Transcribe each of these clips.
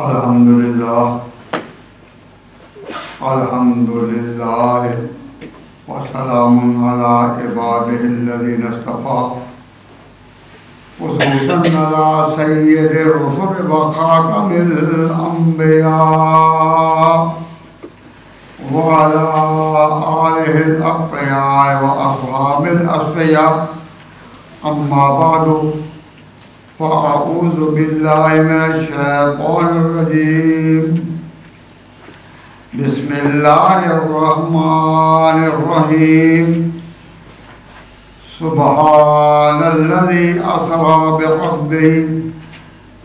الحمدللہ وسلام علی عبادہ الذین اصطفیٰ خصوصاً علی سید الرسل وخاتم الانبیاء وعلى آلہ الاقیاء واصحاب الاصفیاء اما بعد فأعوذ بالله من الشیطان الرجیم بسم اللہ الرحمن الرحیم سبحان الذي أسرى بعبده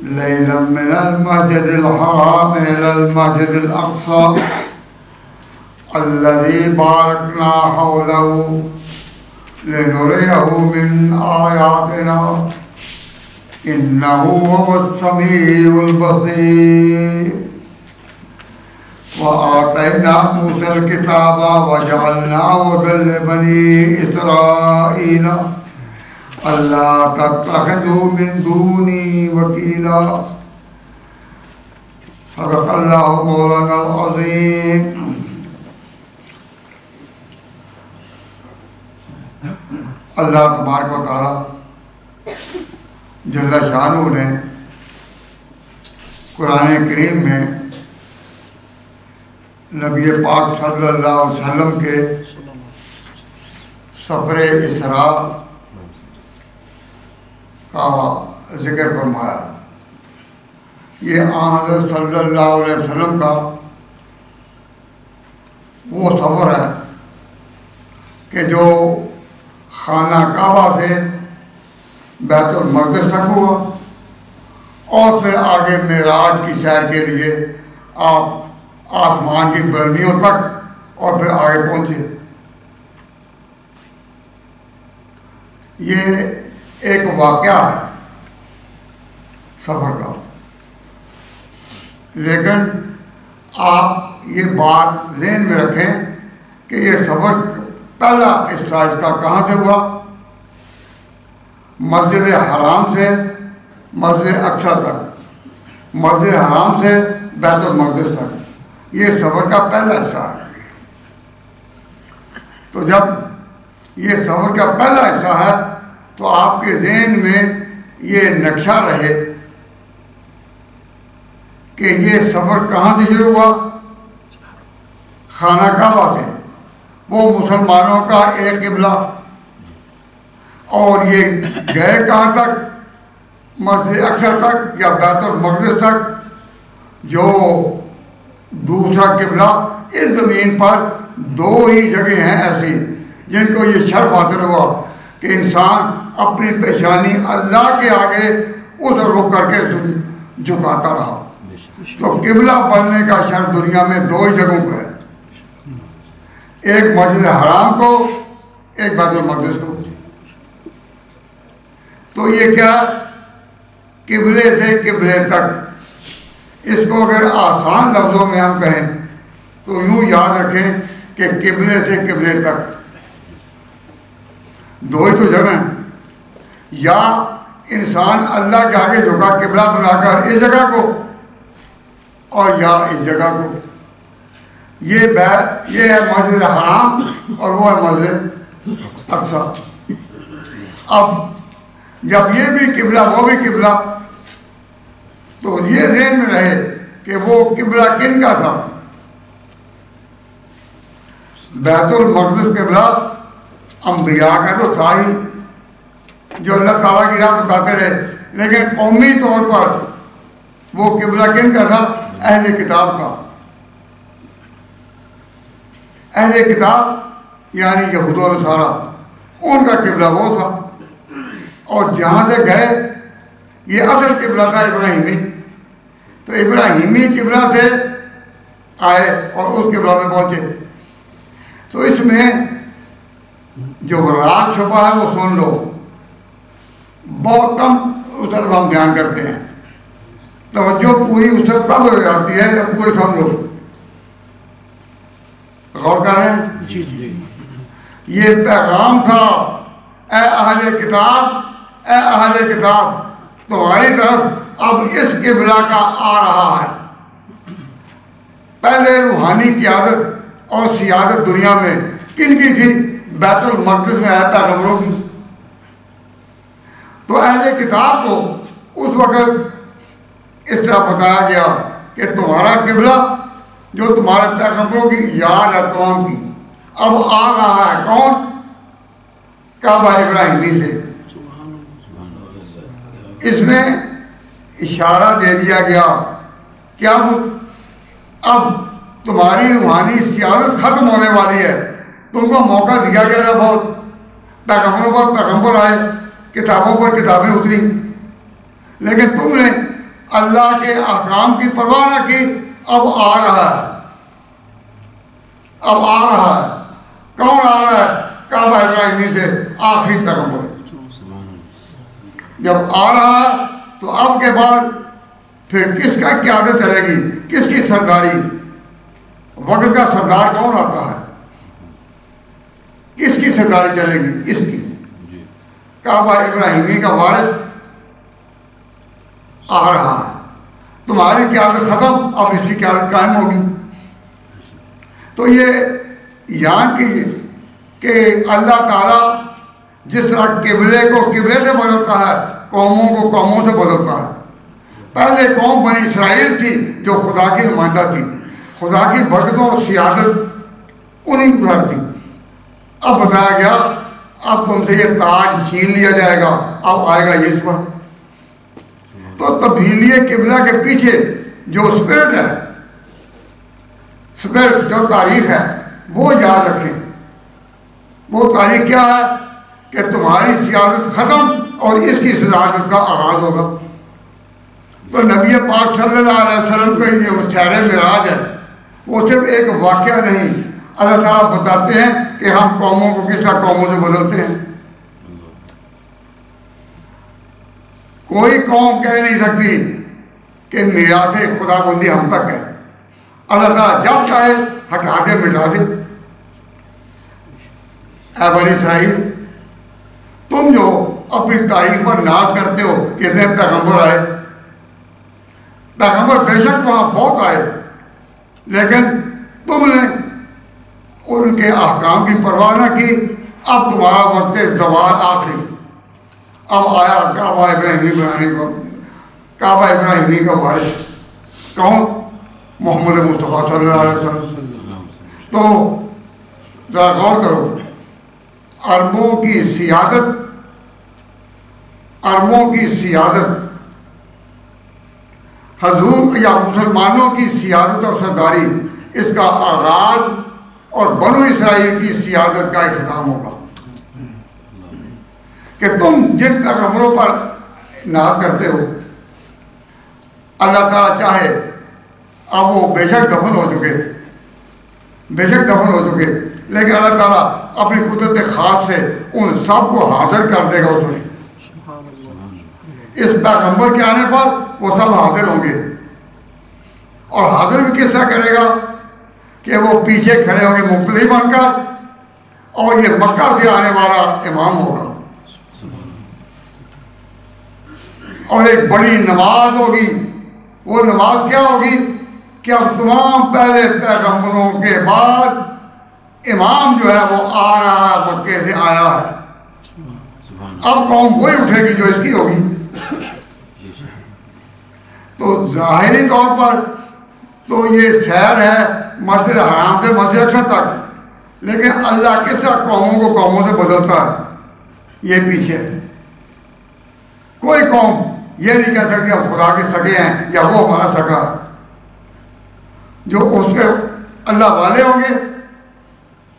ليلا من المسجد الحرام إلى المسجد الأقصى الذي باركنا حوله لنريه من آياتنا إنه هو السميع البصير وآتينا موسى الكتاب وجعلناه هدى لبني إسرائيل ألا تتخذوا من دوني وكيلا صدق الله مولانا العظيم. اللہ تبارک و تعالی جل شانہ نے قرآن کریم میں نبی پاک صلی اللہ علیہ وسلم کے سفر اسراء کا ذکر فرمایا. یہ حضرت صلی اللہ علیہ وسلم کا وہ سفر ہے کہ جو خانہ کعبہ سے بیت المقدس تک ہوا اور پھر آگے معراج کی سیر کے لیے آپ آسمان کی بلندیوں تک اور پھر آگے پہنچے. یہ ایک واقعہ ہے سفر کا، لیکن آپ یہ بات ذہن میں رکھیں کہ یہ سفر پہلا حصہ اس کا کہاں سے ہوا؟ مسجد حرام سے مسجد اقصی تک، مسجد حرام سے بیت المقدس تک. یہ سفر کا پہلا حصہ ہے. تو جب یہ سفر کا پہلا حصہ ہے تو آپ کے ذہن میں یہ نقشہ رہے کہ یہ سفر کہاں سے شروع ہوا؟ خانہ کعبہ سے، وہ مسلمانوں کا ایک قبلہ، اور یہ گئے کہاں تک؟ مسجد اقصی تک یا بیت المقدس تک، جو دوسرا قبلہ. اس زمین پر دو ہی جگہ ہیں ایسی جن کو یہ شرف حاصل ہوا کہ انسان اپنی پیشانی اللہ کے آگے اس رخ کر کے جھکاتا رہا. تو قبلہ بننے کا شرف دنیا میں دو ہی جگہوں پہ ہے، ایک مسجد حرام کو، ایک بیت المقدس کو. تو یہ کیا؟ قبلے سے قبلے تک. اس کو اگر آسان لفظوں میں ہم کہیں تو یوں یاد رکھیں کہ قبلے سے قبلے تک دو ہی تو جگہ ہیں. یا انسان اللہ کے آگے جھکا قبلہ بنا کر اس جگہ کو، اور یا اس جگہ کو. یہ ہے مسجد حرام اور وہ ہے مسجد اقصی. اب جب یہ بھی قبلہ وہ بھی قبلہ، تو یہ ذہن میں رہے کہ وہ قبلہ کن کا تھا؟ بیت المقدس قبلہ انبیاء کا تو تھا ہی، جو اللہ تعالیٰ کی راہ بتاتے رہے، لیکن قومی طور پر وہ قبلہ کن کا تھا؟ اہل کتاب کا. اہل کتاب یعنی یہود و نصارہ، ان کا قبلہ وہ تھا. اور جہاں سے گئے یہ اصل قبلہ تھا ابراہیمی، تو ابراہیمی قبلہ سے آئے اور اس قبلہ میں پہنچے. تو اس میں جو راز چھپا ہے وہ سن لو، بہت کم اس طرف ہم دھیان کرتے ہیں. توجہ پوری اس طرف تب ہو جاتی ہے جب پورے سمجھو. غور کر رہے ہیں؟ جی جی. یہ پیغام تھا، اے اہل کتاب، اے اہل کتاب، تمہاری طرف اب اس قبلہ کا آ رہا ہے. پہلے روحانی قیادت اور سیادت دنیا میں کن کی تھی؟ بیت المقدس میں آیا پیغمبروں کی. تو اہل کتاب کو اس وقت اس طرح بتایا گیا کہ تمہارا قبلہ جو تمہارے پیغمبروں کی یاد ہے تمام کی، اب آ رہا ہے کون؟ کعبہ ابراہیمی سے. اس میں اشارہ دے دیا گیا کہ اب تمہاری روحانی سیادت ختم ہونے والی ہے. تم کو موقع دیا گیا ہے بہت، پیغمبروں پر پیغمبر آئے، کتابوں پر کتابیں اتری، لیکن تم نے اللہ کے احکام کی پرواہ نہ کی. اب آ رہا ہے، اب آ رہا ہے. کون آ رہا ہے؟ کعبہ ابراہیمی سے آخری پیغمبر. جب آ رہا ہے تو اب کے بعد پھر کس کا قیادت چلے گی؟ کس کی سرداری؟ وقت کا سردار کون آتا ہے؟ کس کی سرداری چلے گی؟ اس کی. کعبہ ابراہیمی کا وارث آ رہا ہے. تمہاری قیادت ختم، اب اس کی قیادت قائم ہوگی. تو یہ یہاں کی کہ اللہ تعالیٰ جس طرح قبلے کو قبلے سے بدلتا ہے، قوموں کو قوموں سے بدلتا ہے. پہلے قوم بنی اسرائیل تھی جو خدا کی نمائندہ تھی، خدا کی برکتوں اور سیادت انہیں کی طرف تھی. اب بتایا گیا اب تم سے یہ تاج چھین لیا جائے گا، اب آئے گا یہ اس پر. تو تبدیلی قبلہ کے پیچھے جو اسپرٹ ہے، اسپرٹ جو تاریخ ہے، وہ یاد رکھیں. وہ تاریخ کیا ہے؟ کہ تمہاری سیادت ختم اور اس کی سیادت کا آغاز ہوگا. تو نبی پاک صلی اللہ علیہ وسلم کا یہ سیر معراج ہے، وہ صرف ایک واقعہ نہیں. اللہ تعالیٰ بتاتے ہیں کہ ہم قوموں کو کس طرح قوموں سے بدلتے ہیں. کوئی قوم کہہ نہیں سکتی کہ میراث خدا بندی ہم تک ہے. اللہ تعالیٰ جب چاہے ہٹا دے، مٹا دے. اے بنی اسرائیل، تم جو اپنی تاریخ پر ناز کرتے ہو کہ اتنے پیغمبر آئے، پیغمبر بے شک وہاں بہت آئے، لیکن تم نے ان کے احکام کی پرواہ نہ کی. اب تمہارا وقت زوال آخری. اب آیا کعبہ ابراہیمی بنانے کو. کعبہ ابراہیمی کا وارث کون؟ محمد مصطفیٰ صلی اللہ علیہ وسلم. تو ذرا غور کرو، عربوں کی سیادت، عربوں کی سیادت، حضور یا مسلمانوں کی سیادت اور سرداری، اس کا آغاز اور بنو اسرائیل کی سیادت کا اختتام ہوگا. کہ تم جن پیغمبروں پر ناز کرتے ہو، اللہ تعالیٰ چاہے اب وہ بے شک دفن ہو چکے، بے شک دفن ہو چکے، لیکن اللہ تعالیٰ اپنی قدرت خاص سے ان سب کو حاضر کر دے گا. اس میں اس پیغمبر کے آنے پر وہ سب حاضر ہوں گے. اور حاضر بھی کس طرح کرے گا؟ کہ وہ پیچھے کھڑے ہوں گے مقتدی بن کر، اور یہ مکہ سے آنے والا امام ہوگا. اور ایک بڑی نماز ہوگی. وہ نماز کیا ہوگی؟ کہ اب تمام پہلے پیغمبروں کے بعد امام جو ہے وہ آ رہا ہے، مکے سے آیا ہے. اب قوم وہی اٹھے گی جو اس کی ہوگی. تو ظاہری طور پر تو یہ سیر ہے مسجد حرام سے مسجد اقصی تک، لیکن اللہ کس طرح قوموں کو قوموں سے بدلتا ہے یہ پیچھے. کوئی قوم یہ نہیں کہہ سکتی ہم خدا کے سگے ہیں یا وہ ہمارا سگا ہے. جو اس کے اللہ والے ہوں گے،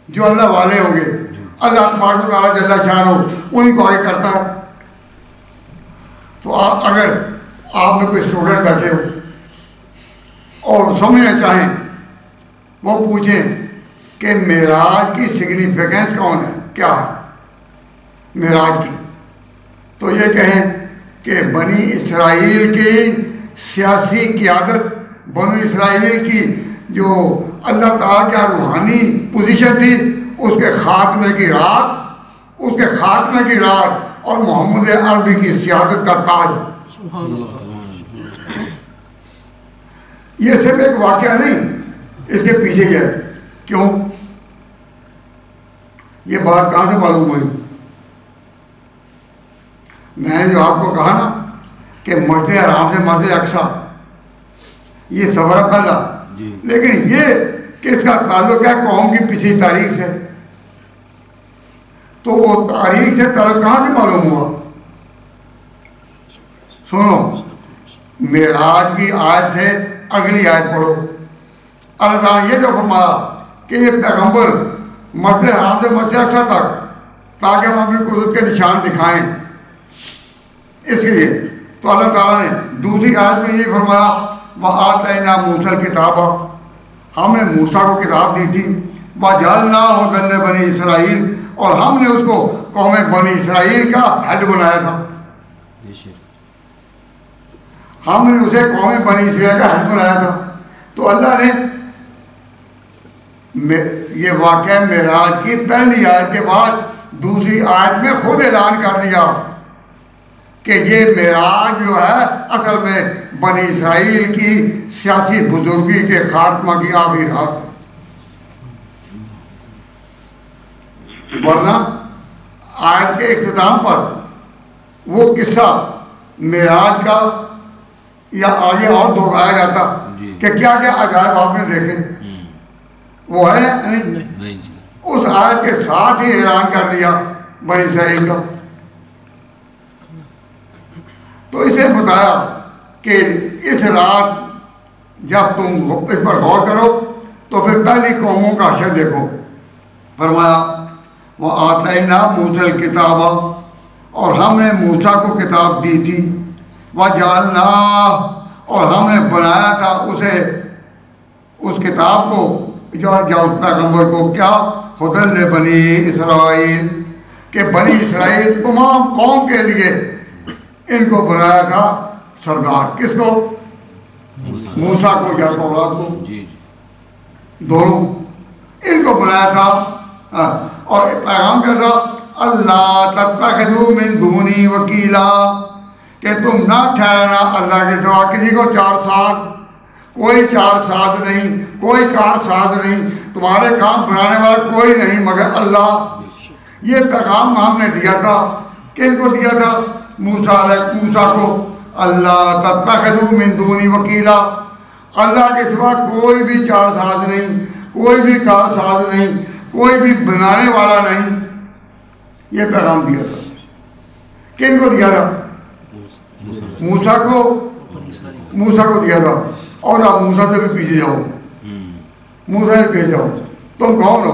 جو اللہ والے ہوں گے، اللہ تبارک و تعالیٰ جل شانہ انہیں کو آگے کرتا ہے. تو اگر آپ میں کوئی اسٹوڈنٹ بیٹھے ہو اور سمجھنا چاہیں، وہ پوچھیں کہ معراج کی سگنیفیکنس کون ہے، کیا ہے معراج کی، تو یہ کہیں کہ بنی اسرائیل کی سیاسی قیادت، بنی اسرائیل کی جو اللہ تعالیٰ کا روحانی پوزیشن تھی، اس کے خاتمے کی رات، اس کے خاتمے کی رات اور محمد عربی کی سیادت کا تاج. یہ صرف ایک واقعہ نہیں، اس کے پیچھے ہی ہے. کیوں؟ یہ بات کہاں سے معلوم ہوئی؟ میں نے جو آپ کو کہا نا کہ مسجد حرام سے مسجد اقصی یہ سفر ہے پہلا، لیکن یہ کس کا تعلق ہے؟ قوم کی پچھلی تاریخ سے. تو وہ تاریخ سے تعلق کہاں سے معلوم ہوا؟ سنو، معراج کی آیت سے اگلی آیت پڑھو. اللہ تعالیٰ نے یہ جو فرمایا کہ یہ پیغمبر مسجد حرام سے مسجد اقصی تک تاکہ ہم اپنی قدرت کے نشان دکھائیں، اس کے لیے. تو اللہ تعالیٰ نے دوسری آیت میں یہ فرمایا وَآتَيْنَا مُوسَى الْكِتَابَ، ہم نے موسیٰ کو کتاب دی تھی. وَجَعَلْنَاهُ هُدًى لِبَنِي إِسْرَائِيلَ، اور ہم نے اس کو قوم بنی اسرائیل کا ہیڈ بنایا تھا. ہم نے اسے قوم بنی اسرائیل کا ہیڈ بنایا تھا. تو اللہ نے یہ واقعہ معراج کی پہلی آیت کے بعد دوسری آیت میں خود اعلان کر دیا کہ یہ معراج جو ہے اصل میں بنی اسرائیل کی سیاسی بزرگی کے خاتمہ کی آخری رات. ورنہ آیت کے اختتام پر وہ قصہ معراج کا یا آگے اور دہرایا جاتا کہ کیا کیا عجائب آپ نے دیکھے. وہ ہے نہیں، اس آیت کے ساتھ ہی اعلان کر دیا بنی اسرائیل کا. تو اسے بتایا کہ اس رات جب تم اس پر غور کرو تو پھر پہلی قوموں کا حشر دیکھو. فرمایا وَآتَيْنَا مُوسَى الْكِتَابَ، اور ہم نے موسیٰ کو کتاب دی تھی. وَجَعَلْنَاهُ، اور ہم نے بنایا تھا اسے، اس کتاب کو جو اس پیغمبر کو، کیا؟ ہدی لبنی اسرائیل، کہ بنی اسرائیل تمام قوم کے لیے ان کو بنایا تھا سردار. کس کو؟ موسیٰ کو یا تورات کو، دونوں ان کو بنایا تھا. اور پیغام کیا تھا؟ اللہ تتخذوا من دونی وکیلا، کہ تم نہ ٹھہرانا اللہ کے سوا کسی کو چار ساز. کوئی چار ساز نہیں، کوئی کار ساز نہیں، تمہارے کام بنانے والا کوئی نہیں مگر اللہ. یہ پیغام ہم نے دیا تھا. کن کو دیا تھا؟ موسیٰ کو. اللہ تتخذوا من دونی وکیلا، اللہ کے سوا کوئی بھی چار ساز نہیں، کوئی بھی کار ساز نہیں، کوئی بھی بنانے والا نہیں. یہ پیغام دیا تھا. کن کو دیا تھا؟ موسیٰ کو دیا تھا. اور آپ موسیٰ سے بھی پیچھے جاؤ، موسیٰ سے پیچھے جاؤ. تم کون ہو؟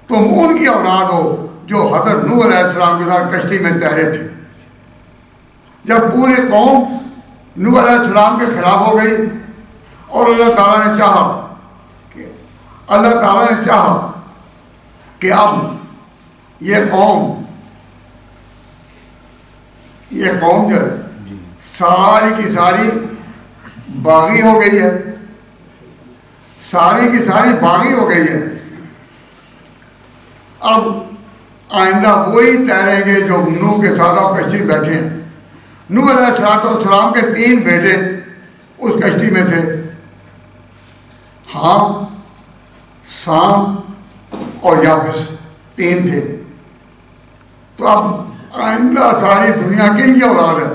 تم ان کی اولاد ہو جو حضرت نوح علیہ السلام کے ساتھ کشتی میں تیرے تھے. جب پوری قوم نوح علیہ السلام کے خلاف ہو گئی اور اللہ تعالیٰ نے چاہا کہ اب یہ قوم جو ہے ساری کی ساری باغی ہو گئی ہے، ساری کی ساری باغی ہو گئی ہے. اب آئندہ وہی تیریں گے جو نوح کے ساتھ آپ کشتی بیٹھے ہیں. نوح علیہ السلام کے 3 بیٹے اس کشتی میں تھے، حام، سام اور یافس، 3 تھے. تو اب آئندہ ساری دنیا کن کی اولاد ہے؟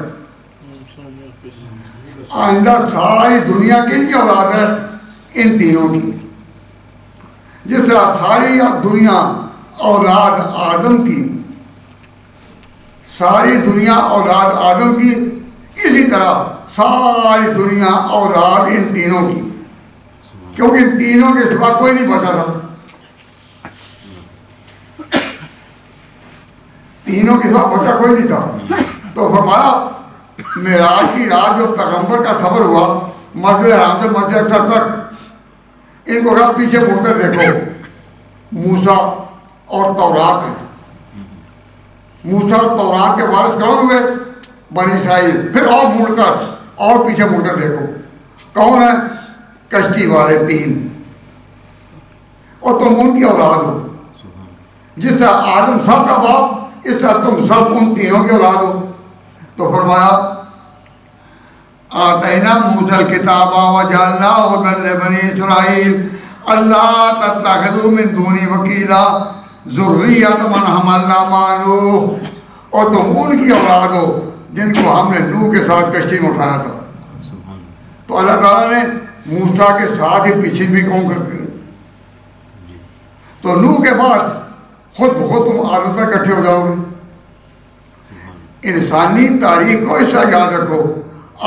آئندہ ساری دنیا کن کی اولاد ہے؟ ان تینوں کی. جس طرح ساری دنیا اولاد آدم کی، ساری دنیا اولاد آدم کی، اسی طرح ساری دنیا اولاد ان تینوں کی، کیونکہ ان تینوں کے سوا کوئی نہیں بچا تھا. تینوں کے سوا بچا کوئی نہیں تھا. تو فرمایا معراج کی رات جو پیغمبر کا سفر ہوا مسجد حرام سے مسجد اقصی تک، ان کو کہا پیچھے مڑ کر دیکھو. موسیٰ اور تورات ہیں. موسیٰ اور تورات کے وارث کون ہوئے؟ بنی اسرائیل. پھر اور مڑ کر اور پیچھے مڑ کر دیکھو کون ہے؟ کشتی والے 3. اور تم ان کی اولاد ہو. جس طرح آدم سب کا باپ، اس طرح تم سب ان تینوں کی اولاد ہو. تو فرمایا آتینا موسیٰ الکتاب وجعلناہ ھدی لبنی اسرائیل اللہ تتخذوا من دونی وکیلا ذریۃ من حملنا مع نوح، اور تم ان کی اولاد ہو جن کو ہم نے نوح کے ساتھ کشتی میں اٹھایا تھا۔ تو اللہ تعالیٰ نے موسیٰ کے ساتھ ہی پیچھے بھی قوم کر دی۔ تو نوح کے بعد خود بخود تم آدم تک اکٹھے ہو جاؤ گے۔ انسانی تاریخ کو اس طرح یاد رکھو،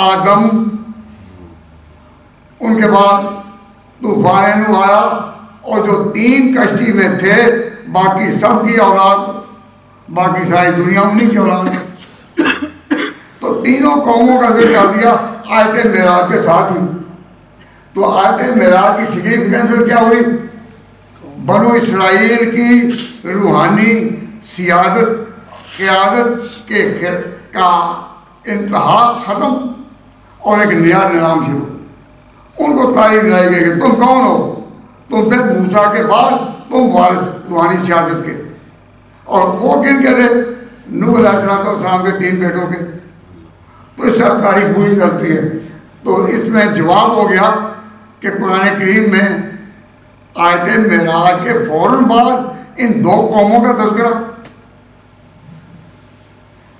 آدم، ان کے بعد طوفان نوح آیا، اور جو 3 کشتی میں تھے باقی سب کی اولاد، باقی ساری دنیا انہی کی اولاد۔ تو تینوں قوموں کا ذکر کر دیا آیت معراج کے ساتھ ہی۔ تو آیت معراج کی سگنیفیکنس کیا ہوئی؟ بنو اسرائیل کی روحانی سیادت، قیادت کا انتہا ختم اور ایک نیا نظام شروع۔ ان کو تعریف دلائی گئی کہ تم کون ہو؟ تم تھے موسیٰ کے بعد تم وارث روحانی سیادت کے۔ اور وہ کن کے تھے؟ نوح علیہ السلام کے 3 بیٹوں کے۔ تو اس طرح تاریخ ہوئی کرتی ہے۔ تو اس میں جواب ہو گیا کہ قرآن کریم میں آیت معراج کے فوراً بعد ان 2 قوموں کا تذکرہ،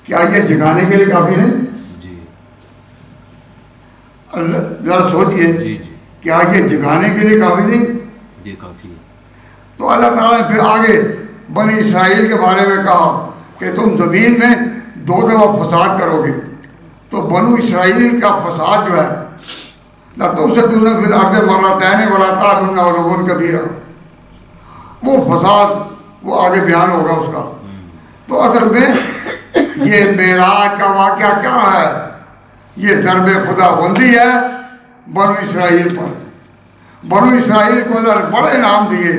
کیا یہ جگانے کے لیے کافی نہیں؟ ذرا سوچئے، کیا یہ جگانے کے لیے کافی نہیں؟ یہ کافی ہے۔ تو اللہ تعالیٰ نے پھر آگے بنی اسرائیل کے بارے میں کہا کہ تم زمین میں 2 دفعہ فساد کرو گے۔ تو بنو اسرائیل کا فساد جو ہے، لَتُفْسِدُنَّ فِي الْأَرْضِ مَرَّتَيْنِ وَلَا تَعْلُنَّ عُلُوًّا كَبِيرًا، وہ فساد وہ آگے بیان ہوگا اس کا۔ تو اصل میں یہ معراج کا واقعہ کیا ہے؟ یہ ضرب خدا بندی ہے بنو اسرائیل پر۔ بنو اسرائیل کو اللہ نے بڑے انعام دیے،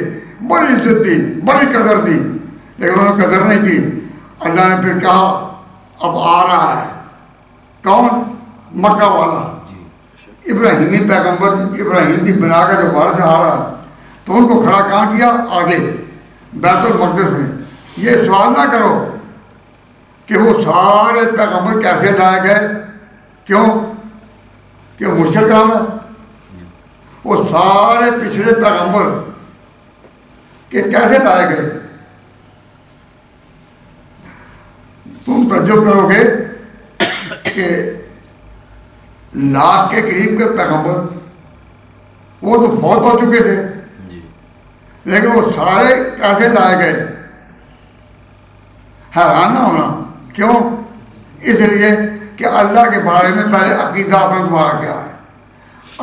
بڑی عزت دی، بڑی قدر دی، لیکن انہوں نے قدر نہیں کی۔ اللہ نے پھر کہا اب آ رہا ہے کون؟ مکہ والا ابراہیمی پیغمبر، ابراہیم کی بنا کا جو وارث آ رہا ہے۔ تو ان کو کھڑا کہاں کیا؟ آگے بیت المقدس میں۔ یہ سوال نہ کرو کہ وہ سارے پیغمبر کیسے لائے گئے، کیوں کہ مشکل کام ہے۔ وہ سارے پچھلے پیغمبر کہ کیسے لائے گئے، تم تعجب کرو گے کہ 1 لاکھ کے قریب کے پیغمبر وہ تو فوت ہو چکے تھے، لیکن وہ سارے کیسے لائے گئے؟ حیران نہ ہونا، کیوں؟ اس لیے کہ اللہ کے بارے میں پہلے عقیدہ اپنا تمہارا کیا ہے۔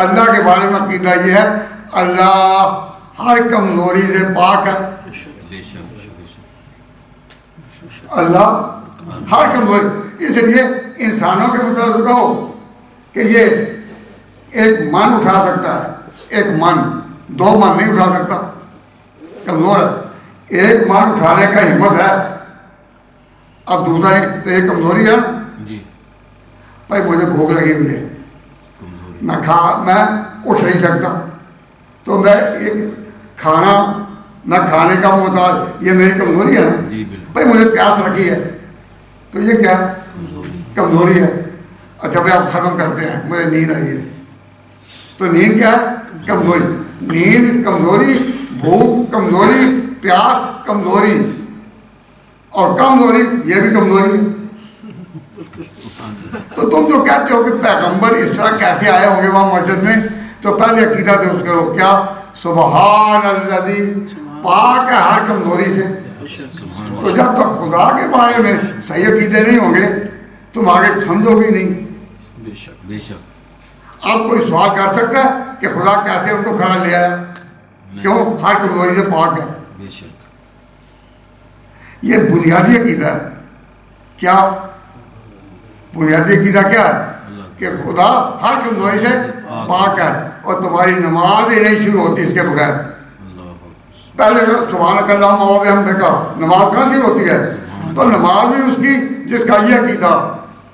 اللہ کے بارے میں عقیدہ یہ ہے اللہ ہر کمزوری سے پاک ہے۔ اللہ ہر کمزوری، اس لیے انسانوں کے متعلق کہو کہ یہ ایک من اٹھا سکتا ہے، ایک من 2 من نہیں اٹھا سکتا، کمزور ہے۔ ایک من اٹھانے کا ہمت ہے، اب دوسرا تو یہ کمزوری ہے جی۔ بھائی مجھے بھوک لگی ہوئی ہے، میں اٹھ نہیں سکتا، تو میں ایک کھانا نہ کھانے کا محتاج، یہ میری کمزوری ہے نا۔ بھائی مجھے پیاس لگی ہے، تو یہ کیا ہے؟ کمزوری ہے۔ اچھا بھائی آپ ختم کرتے ہیں، مجھے نیند آئی ہے، تو نیند کیا ہے؟ کمزوری۔ نیند کمزوری، بھوک کمزوری، پیاس کمزوری، اور کمزوری یہ بھی کمزوری ہے۔ تو تم جو کہتے ہو کہ پیغمبر اس طرح کیسے آئے ہوں گے وہاں مسجد میں، تو پہلے عقیدہ درست کرو، کیا؟ سبحان الذی، پاک ہے ہر کمزوری سے۔ تو جب تک خدا کے بارے میں صحیح عقیدے نہیں ہوں گے تم آگے سمجھو گے نہیں۔ بے شک آپ کوئی سوال کر سکتا ہے کہ خدا کیسے ان کو کھڑا لے آیا؟ کیوں؟ ہر کمزوری سے پاک ہے۔ بے شک یہ بنیادی عقیدہ ہے۔ کیا بنیادی عقیدہ کیا ہے؟ کہ خدا ہر کمزوری سے پاک ہے، اور تمہاری نماز ہی نہیں شروع ہوتی اس کے بغیر۔ پہلے سبحانک اللہم و بحمدک، نماز کہاں شروع ہوتی ہے؟ تو نماز بھی اس کی جس کا یہ عقیدہ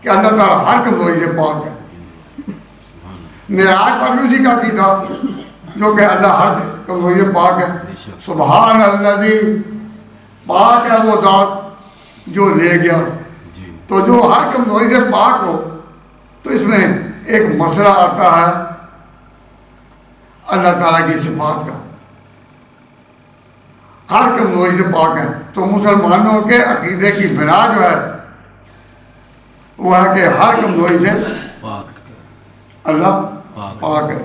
کہ اللہ تعالیٰ ہر کمزوری سے پاک ہے۔ معراج پر بھی اسی کا عقیدہ جو کہ اللہ ہر کمزوری سے پاک ہے۔ سبحان الذی، پاک ہے وہ ذات جو لے گیا۔ تو جو ہر کمزوری سے پاک ہو، تو اس میں ایک مسئلہ آتا ہے اللہ تعالیٰ کی صفات کا، ہر کمزوری سے پاک ہے. تو مسلمانوں کے عقیدے کی بنا جو ہے وہ ہے کہ ہر کمزوری سے اللہ پاک ہے.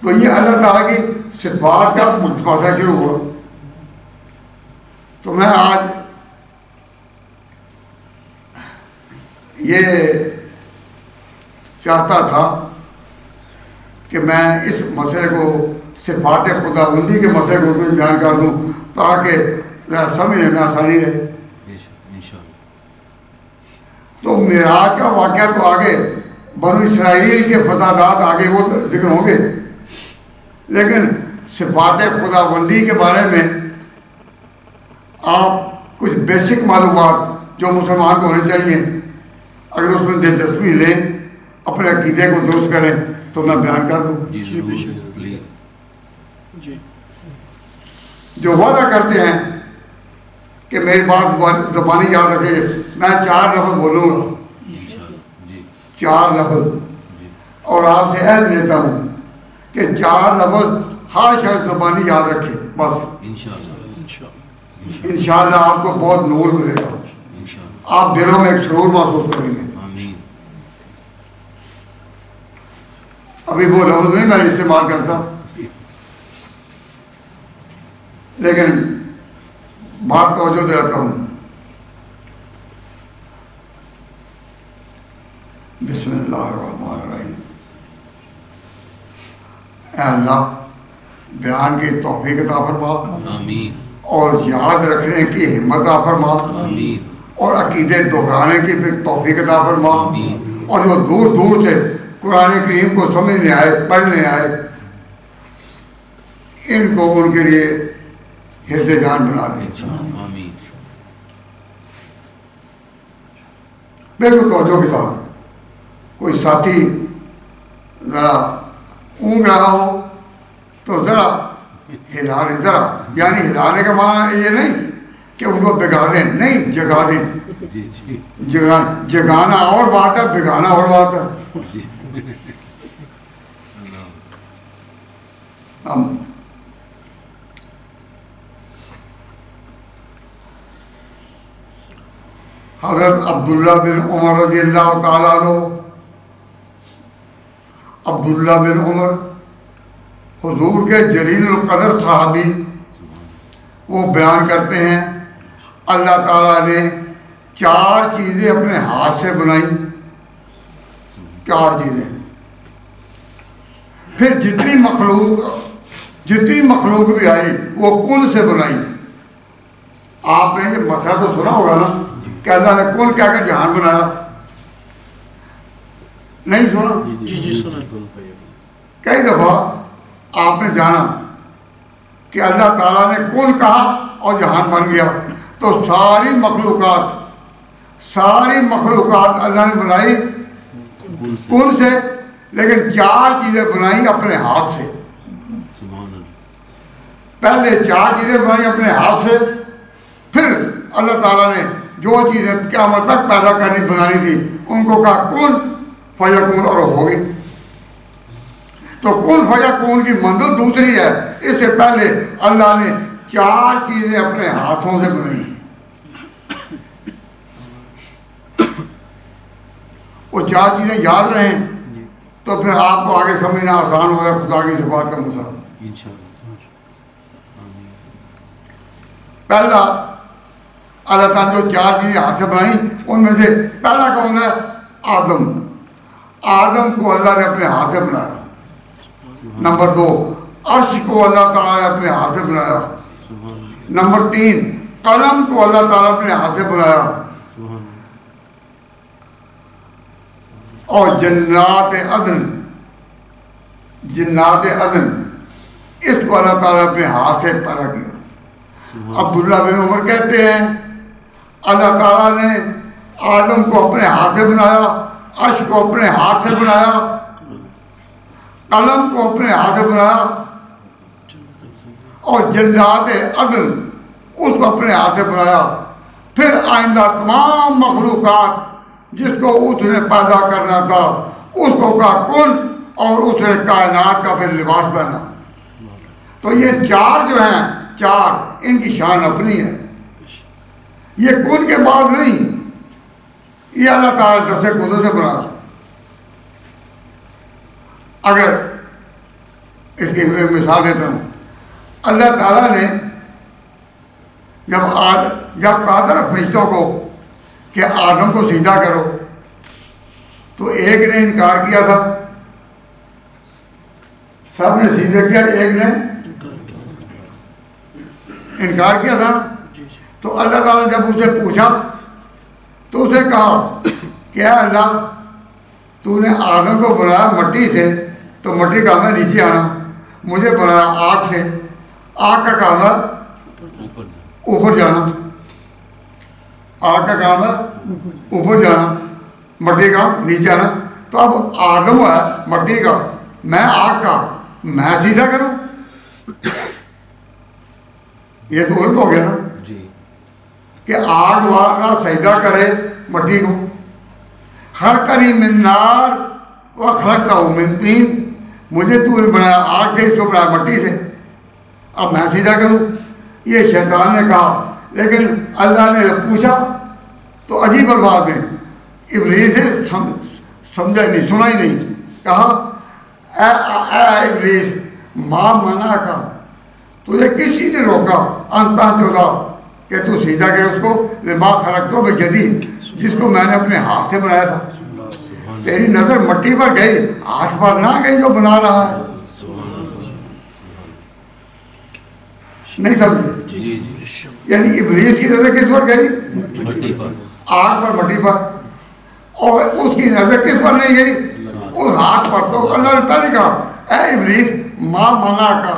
تو یہ اللہ تعالیٰ کی صفات کا مسئلہ شروع ہوا. تو میں آج یہ چاہتا تھا کہ میں اس مسئلے کو صفات خداوندی کے مسئلے کو کچھ بیان کر دوں تاکہ ذرا سمجھنے میں آسانی رہے. تو معراج کا واقعہ تو آگے بنو اسرائیل کے فسادات آگے وہ ذکر ہوں گے، لیکن صفات خداوندی کے بارے میں آپ کچھ بیسک معلومات جو مسلمان کو ہونے چاہیے، اگر اس میں دلچسپی لیں، اپنے عقیدے کو درست کریں تو میں بیان کر دوں. جو وعدہ کرتے ہیں کہ میری بات زبانی یاد رکھے، میں 4 لفظ بولوں گا، 4 لفظ، اور آپ سے عہد لیتا ہوں کہ 4 لفظ ہر شخص زبانی یاد رکھے بس. انشاءاللہ آپ کو بہت نور ملے گا، آپ دلوں میں ایک سرور محسوس کریں گے. ابھی وہ لفظ نہیں میں استعمال کرتا، لیکن بات توجہ دلاتا ہوں. بسم اللہ الرحمن الرحیم. اے اللہ بیان کی توفیق عطا فرما، اور یاد رکھنے کی ہمت عطا فرما، اور عقیدے دہرانے کی توفیق عطا فرما، اور جو دور دور سے قرآن کریم کو سمجھنے آئے، پڑھنے آئے، ان کو ان کے لیے حفظ جان بنا دیں. بالکل توجہ کے ساتھ. کوئی ساتھی ذرا اونگ رہا ہو تو ذرا ہلا دیں، ذرا، یعنی ہلانے کا معنی یہ نہیں کہ ان کو بگا دیں، نہیں، جگا دیں. جگانا اور بات ہے، بگانا اور بات ہے. حضرت عبداللہ بن عمر رضی اللہ تعالیٰ عنہ، عبداللہ بن عمر حضور کے جلیل القدر صحابی، وہ بیان کرتے ہیں اللہ تعالیٰ نے 4 چیزیں اپنے ہاتھ سے بنائی. 4 چیزیں. پھر جتنی مخلوق بھی آئی وہ کن سے بنائی. آپ نے یہ مسئلہ تو سنا ہوگا نا کہ اللہ نے کن کہہ کر جہان بنایا؟ نہیں سنا؟ جی سنا. کئی دفعہ آپ نے جانا کہ اللہ تعالیٰ نے کن کہا اور جہان بن گیا. تو ساری مخلوقات اللہ نے بنائی کن سے، لیکن 4 چیزیں بنائی اپنے ہاتھ سے. پہلے 4 چیزیں بنائی اپنے ہاتھ سے، پھر اللہ تعالیٰ نے جو چیزیں قیامت تک پیدا کرنی بنانی تھی ان کو کہا کن فیکون، اور ہو گئی. تو کن فیکون کی منزل دوسری ہے. اس سے پہلے اللہ نے 4 چیزیں اپنے ہاتھوں سے بنائی. وہ 4 چیزیں یاد رہیں تو پھر آپ کو آگے سمجھنا آسان ہوگا خدا کی صفات کا مسئلہ. پہلا اللہ تعالیٰ جو 4 چیزیں ہاتھ سے بنائی ان میں سے پہلا کون ہے؟ آدم کو اللہ نے اپنے ہاتھ سے بنایا. نمبر 2 عرش کو اللہ تعالیٰ نے اپنے ہاتھ سے بنایا. نمبر 3 قلم کو اللہ تعالیٰ نے اپنے ہاتھ سے بنایا. اور جنات عدن اس کو اللہ تعالیٰ نے اپنے ہاتھ سے پیدا کیا. عبداللہ بن عمر کہتے ہیں اللہ تعالیٰ نے آدم کو اپنے ہاتھ سے بنایا، عرش کو اپنے ہاتھ سے بنایا، قلم کو اپنے ہاتھ سے بنایا، اور جنات عدن اس کو اپنے ہاتھ سے بنایا. پھر آئندہ تمام مخلوقات جس کو اس نے پیدا کرنا تھا اس کو کہا کن اور اس نے کائنات کا پھر لباس پہنا. تو یہ چار جو ہیں چار ان کی شان اپنی ہے. یہ کن کے بعد نہیں, یہ اللہ تعالیٰ نے دست قدرت سے بنا. اگر اس کی مثال دیتا ہوں, اللہ تعالیٰ نے جب کہا تھا نا فرشتوں کو کہ آدم کو سیدھا کرو, تو ایک نے انکار کیا تھا, سب نے سیدھا کیا, ایک نے انکار کیا تھا. تو اللہ تعالیٰ نے جب اسے پوچھا تو اسے کہا کہ اے اللہ تو نے آدم کو بنایا مٹی سے, تو مٹی کا ہمیں نیچے آنا, مجھے بنایا آگ سے, آگ کا کام ہے اوپر جانا, آگ کا کام ہے اوپر جانا, مٹی کا نیچے آنا. تو اب آدم ہے مٹی کا, میں آگ کا, میں سیدھا کروں, یہ تو الٹ ہو گیا نا کہ آگ والا سجدہ کرے مٹی کو. خلقنی من نار و خلقتہ من طین, مجھے تو نے بنایا آگ سے, اس کو بنایا مٹی سے, اب میں سیدھا کروں. یہ شیطان نے کہا, لیکن اللہ نے پوچھا تو عجیب الفاظ میں ابلیس سے سمجھا نہیں, سنا ہی نہیں. کہا اے ابلیس ما منع کا, تجھے کسی نے روکا انتہ جودا کہ تو سیدھا کرے اس کو, لما خلقتہ بیدی, جس کو میں نے اپنے ہاتھ سے بنایا تھا. تیری نظر مٹی پر گئی, ہاتھ پر نہ گئی جو بنا رہا ہے. نہیں سمجھے؟ یعنی ابلیس کی نظر کس پر گئی؟ آگ پر, مٹی پر. اور اس کی نظر کس پر نہیں گئی؟ اس ہاتھ پر. تو اللہ نے پہلے کہا اے ابلیس ما منع کا,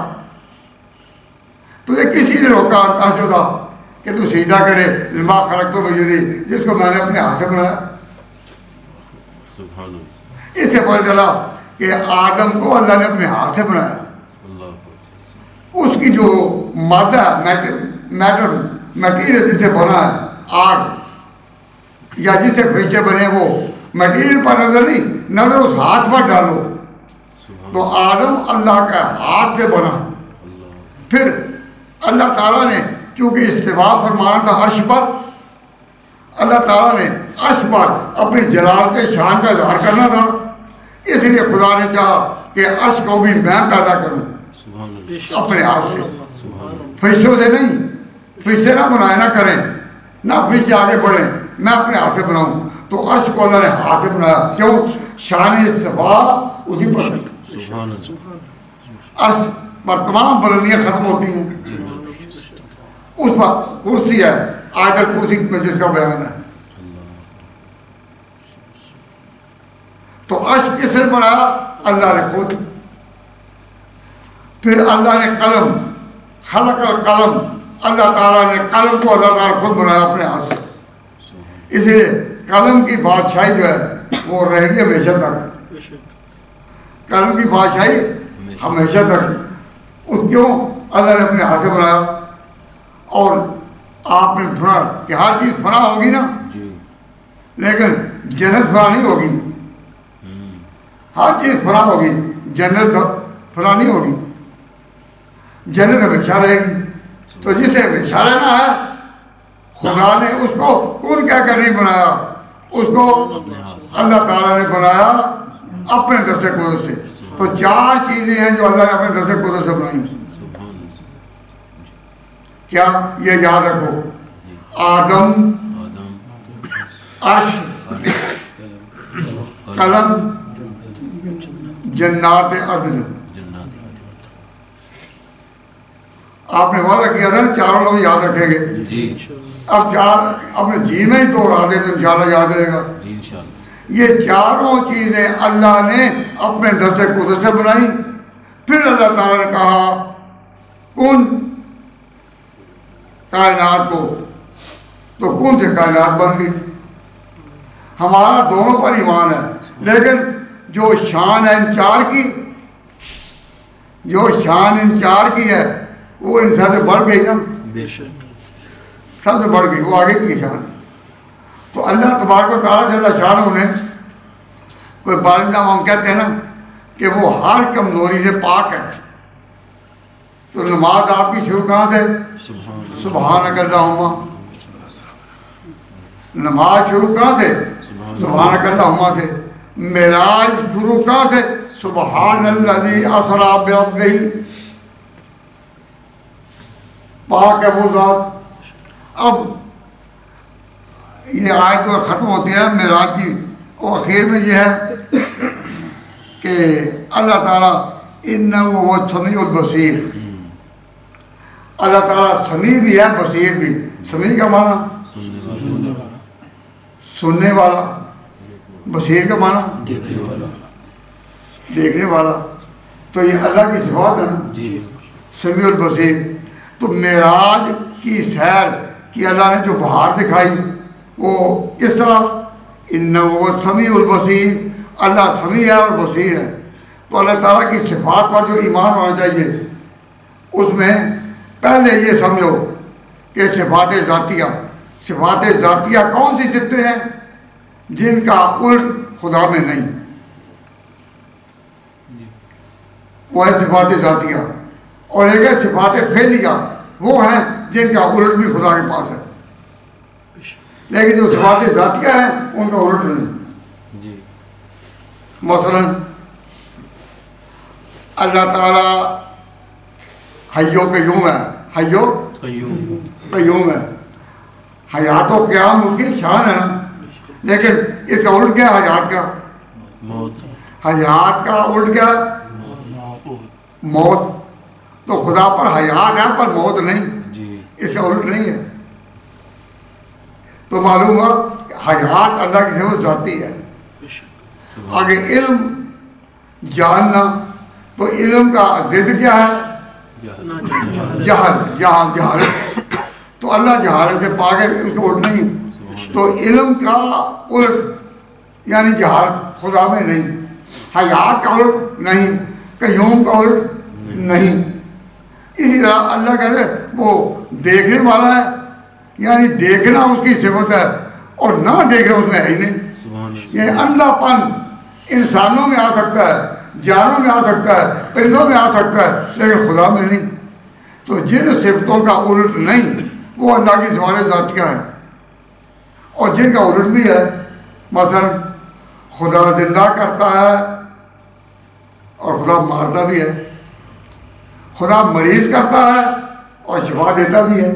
تجھے کسی نے روکا انتہ جودا کہ تو سیدھا کرے لما خلقتہ بیدی, جس کو میں نے اپنے ہاتھ سے بنایا. اس سے پتہ چلا کہ آدم کو اللہ نے اپنے ہاتھ سے بنایا. اس کی جو مادہ میٹیریل جس سے بنا ہے آگ, یا جس سے فرشتے بنے, وہ میٹیریل پر نظر نہیں, نظر اس ہاتھ پر ڈالو. تو آدم اللہ کا ہاتھ سے بنا. پھر اللہ تعالیٰ نے چونکہ استوا فرمانا تھا عرش پر, اللہ تعالیٰ نے عرش پر اپنی جلالت شان کا اظہار کرنا تھا, اس لیے خدا نے چاہا کہ عرش کو بھی میں پیدا کروں اپنے ہاتھ سے, فرشتوں سے نہیں. فرشتے نہ بنائے نہ کریں, نہ فرشتے آگے بڑھیں, میں اپنے ہاتھ سے بناؤں. تو عرش کو اللہ نے ہاتھ سے بنایا. کیوں؟ شان استوا اسی پر. عرش پر تمام بلندیاں ختم ہوتی ہیں, اس پر کرسی ہے, آیت الکرسی میں جس کا بیان ہے. تو عرش کس نے بنایا؟ اللہ نے خود. پھر اللہ نے قلم, خلق القلم, اللہ تعالیٰ نے قلم کو اللہ تعالیٰ نے خود بنایا اپنے ہاتھ سے. اس لیے قلم کی بادشاہی جو ہے وہ رہے گی ہمیشہ تک. قلم کی بادشاہی ہمیشہ تک. کیوں؟ اللہ نے اپنے ہاتھ سے بنایا. اور آپ نے سنا کہ ہر چیز فنا ہوگی نا, لیکن جنت فنا نہیں ہوگی. ہر چیز فنا ہوگی, جنت فنا نہیں ہوگی. جنت ہمیشہ رہے گی. تو جسے ہمیشہ رہنا ہے, خدا نے اس کو کن کہہ کر نہیں بنایا, اس کو اللہ تعالیٰ نے بنایا اپنے دست قدرت سے. تو چار چیزیں ہیں جو اللہ نے اپنے دست قدرت سے بنائی. کیا؟ یہ یاد رکھو, آدم, عرش, قلم, جنات عدن. آپ نے وعدہ کیا تھا نا چاروں لوگ یاد رکھیں گے. اب چار اپنے جی میں ہی دوہرا دے تو انشاءاللہ یاد رہے گا. یہ چاروں چیزیں اللہ نے اپنے دست قدرت سے بنائی. پھر اللہ تعالیٰ نے کہا کن کائنات کو, تو کن سے کائنات بن گئی. ہمارا دونوں پر ایمان ہے, لیکن جو شان ہے ان چار کی, جو شان ان چار کی ہے وہ ان سب سے بڑھ گئی نا, سب سے بڑھ گئی, وہ آگے کی شان. تو اللہ تبارک و تعالیٰ جل شانہ نے کوئی بالغ ہم کہتے ہیں نا کہ وہ ہر کمزوری سے پاک ہے. تو نماز آپ کی شروع کہاں سے؟ سبحانک اللہم. نماز شروع کہاں سے؟ سبحانک اللہم سے. معراج شروع کہاں سے؟ سبحان الذی اسری بعبدہ. پاک ہے وہ ذات. اب یہ آیت جو ختم ہوتی ہے معراج کی، اور اخیر میں یہ ہے کہ اللہ تعالیٰ انہ وہ سمیع البصیر. اللہ تعالیٰ سمیع بھی ہے بصیر بھی. سمیع کا معنی سننے والا، بصیر کا معنی دیکھنے والا. تو یہ اللہ کی صفات ہے نا، سمیع البصیر. تو معراج کی سیر کی اللہ نے جو بہار دکھائی وہ کس طرح؟ انہ سمیع البصیر. اللہ سمیع ہے اور بصیر ہے. تو اللہ تعالیٰ کی صفات پر جو ایمان ہونا چاہیے اس میں پہلے یہ سمجھو کہ صفات ذاتیہ. صفات ذاتیہ کون سی صفتیں ہیں؟ جن کا الٹ خدا میں نہیں، وہ ہے صفات ذاتیہ. اور ایک ہے صفات فعلیہ، وہ ہیں جن کا الٹ بھی خدا کے پاس ہے، لیکن جو صفات ذاتیہ ہیں ان کا الٹ نہیں. مثلا اللہ تعالیٰ حی و قیوم ہے. حی و قیوم ہے. حیات و قیام اس کی شان ہے نا، لیکن اس کا الٹ کیا ہے؟ حیات کا. حیات کا الٹ کیا ہے؟ موت. تو خدا پر حیات ہے پر موت نہیں، اس کا الٹ نہیں ہے. تو معلوم ہوا حیات اللہ کی صفت ذاتی ہے. آگے علم جاننا، تو علم کا ضد کیا ہے؟ جہل. تو اللہ جہالت سے پاک ہے، اس کو الٹ نہیں. تو علم کا الٹ یعنی جہالت خدا میں نہیں. حیات کا الٹ نہیں، قیوم کا الٹ نہیں. اسی طرح اللہ کہتے ہیں وہ دیکھنے والا ہے، یعنی دیکھنا اس کی صفت ہے اور نہ دیکھنا اس میں ہے ہی نہیں. یعنی اندھا پن انسانوں میں آ سکتا ہے، جانوں میں آ سکتا ہے، پرندوں میں آ سکتا ہے، لیکن خدا میں نہیں. تو جن صفتوں کا الٹ نہیں وہ اللہ کی صفات ذاتیہ ہیں. اور جن کا الٹ بھی ہے، مثلا خدا زندہ کرتا ہے اور خدا مارتا بھی ہے. خدا مریض کرتا ہے اور شفا دیتا بھی ہے.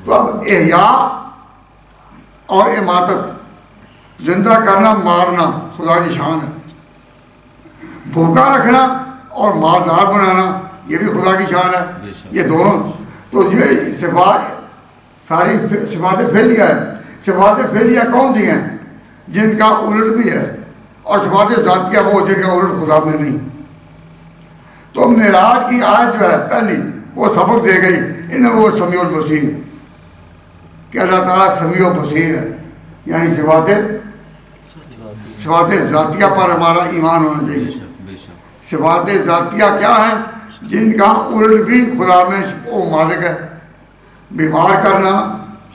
تو اب احیاء اور اماتت، زندہ کرنا مارنا خدا کی شان ہے. بھوکا رکھنا اور مالدار بنانا یہ بھی خدا کی شان ہے. یہ دونوں. تو یہ صفات ساری صفات فعلیہ ہے. صفات فعلیہ کون سی ہیں؟ جن کا الٹ بھی ہے. اور صفات ذاتیہ وہ جن کا الٹ خدا میں نہیں. تو معراج کی آیت جو ہے پہلی وہ سبق دے گئی انہ وہ سمیع البصیر، کہ اللہ تعالیٰ سمیع و بصیر ہے. یعنی صفات ذاتیہ پر ہمارا ایمان ہونا چاہیے. صفات ذاتیہ کیا ہیں؟ جن کا الٹ بھی خدا میں وہ مالک ہے. بیمار کرنا،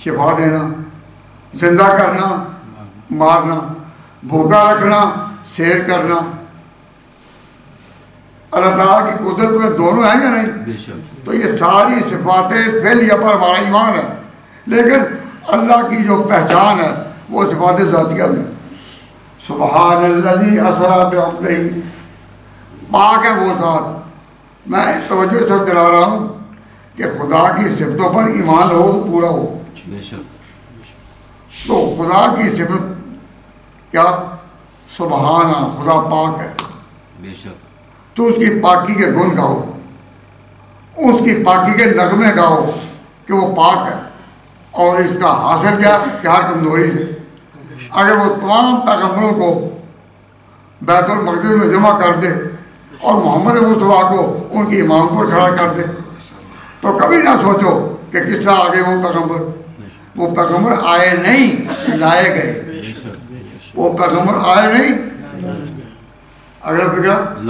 شفا دینا، زندہ کرنا، مارنا، بھوکا رکھنا، سیر کرنا. اللہ تعالیٰ کی قدرت میں دونوں ہیں یا نہیں؟ تو یہ ساری صفات فعلیہ پر ہمارا ایمان ہے. لیکن اللہ کی جو پہچان ہے وہ صفات ذاتیہ میں. سبحان الذی اسری بعبدہ. پاک ہے وہ ذات. میں توجہ سے دلا رہا ہوں کہ خدا کی صفتوں پر ایمان ہو تو پورا ہو. تو خدا کی صفت کیا؟ سبحانہ، خدا پاک ہے. تو اس کی پاکی کے گن گاؤ، اس کی پاکی کے نغمے گاؤ کہ وہ پاک ہے. اور اس کا حاصل کیا؟ کہ ہر کمزوری سے اگر وہ تمام پیغمبروں کو بیت المقدس میں جمع کر دے اور محمد مصطفیٰ کو ان کی امام پر کھڑا کر دے تو کبھی نہ سوچو کہ کس طرح آگے وہ پیغمبر. وہ پیغمبر آئے نہیں، لائے گئے. وہ پیغمبر آئے نہیں، اگر فکر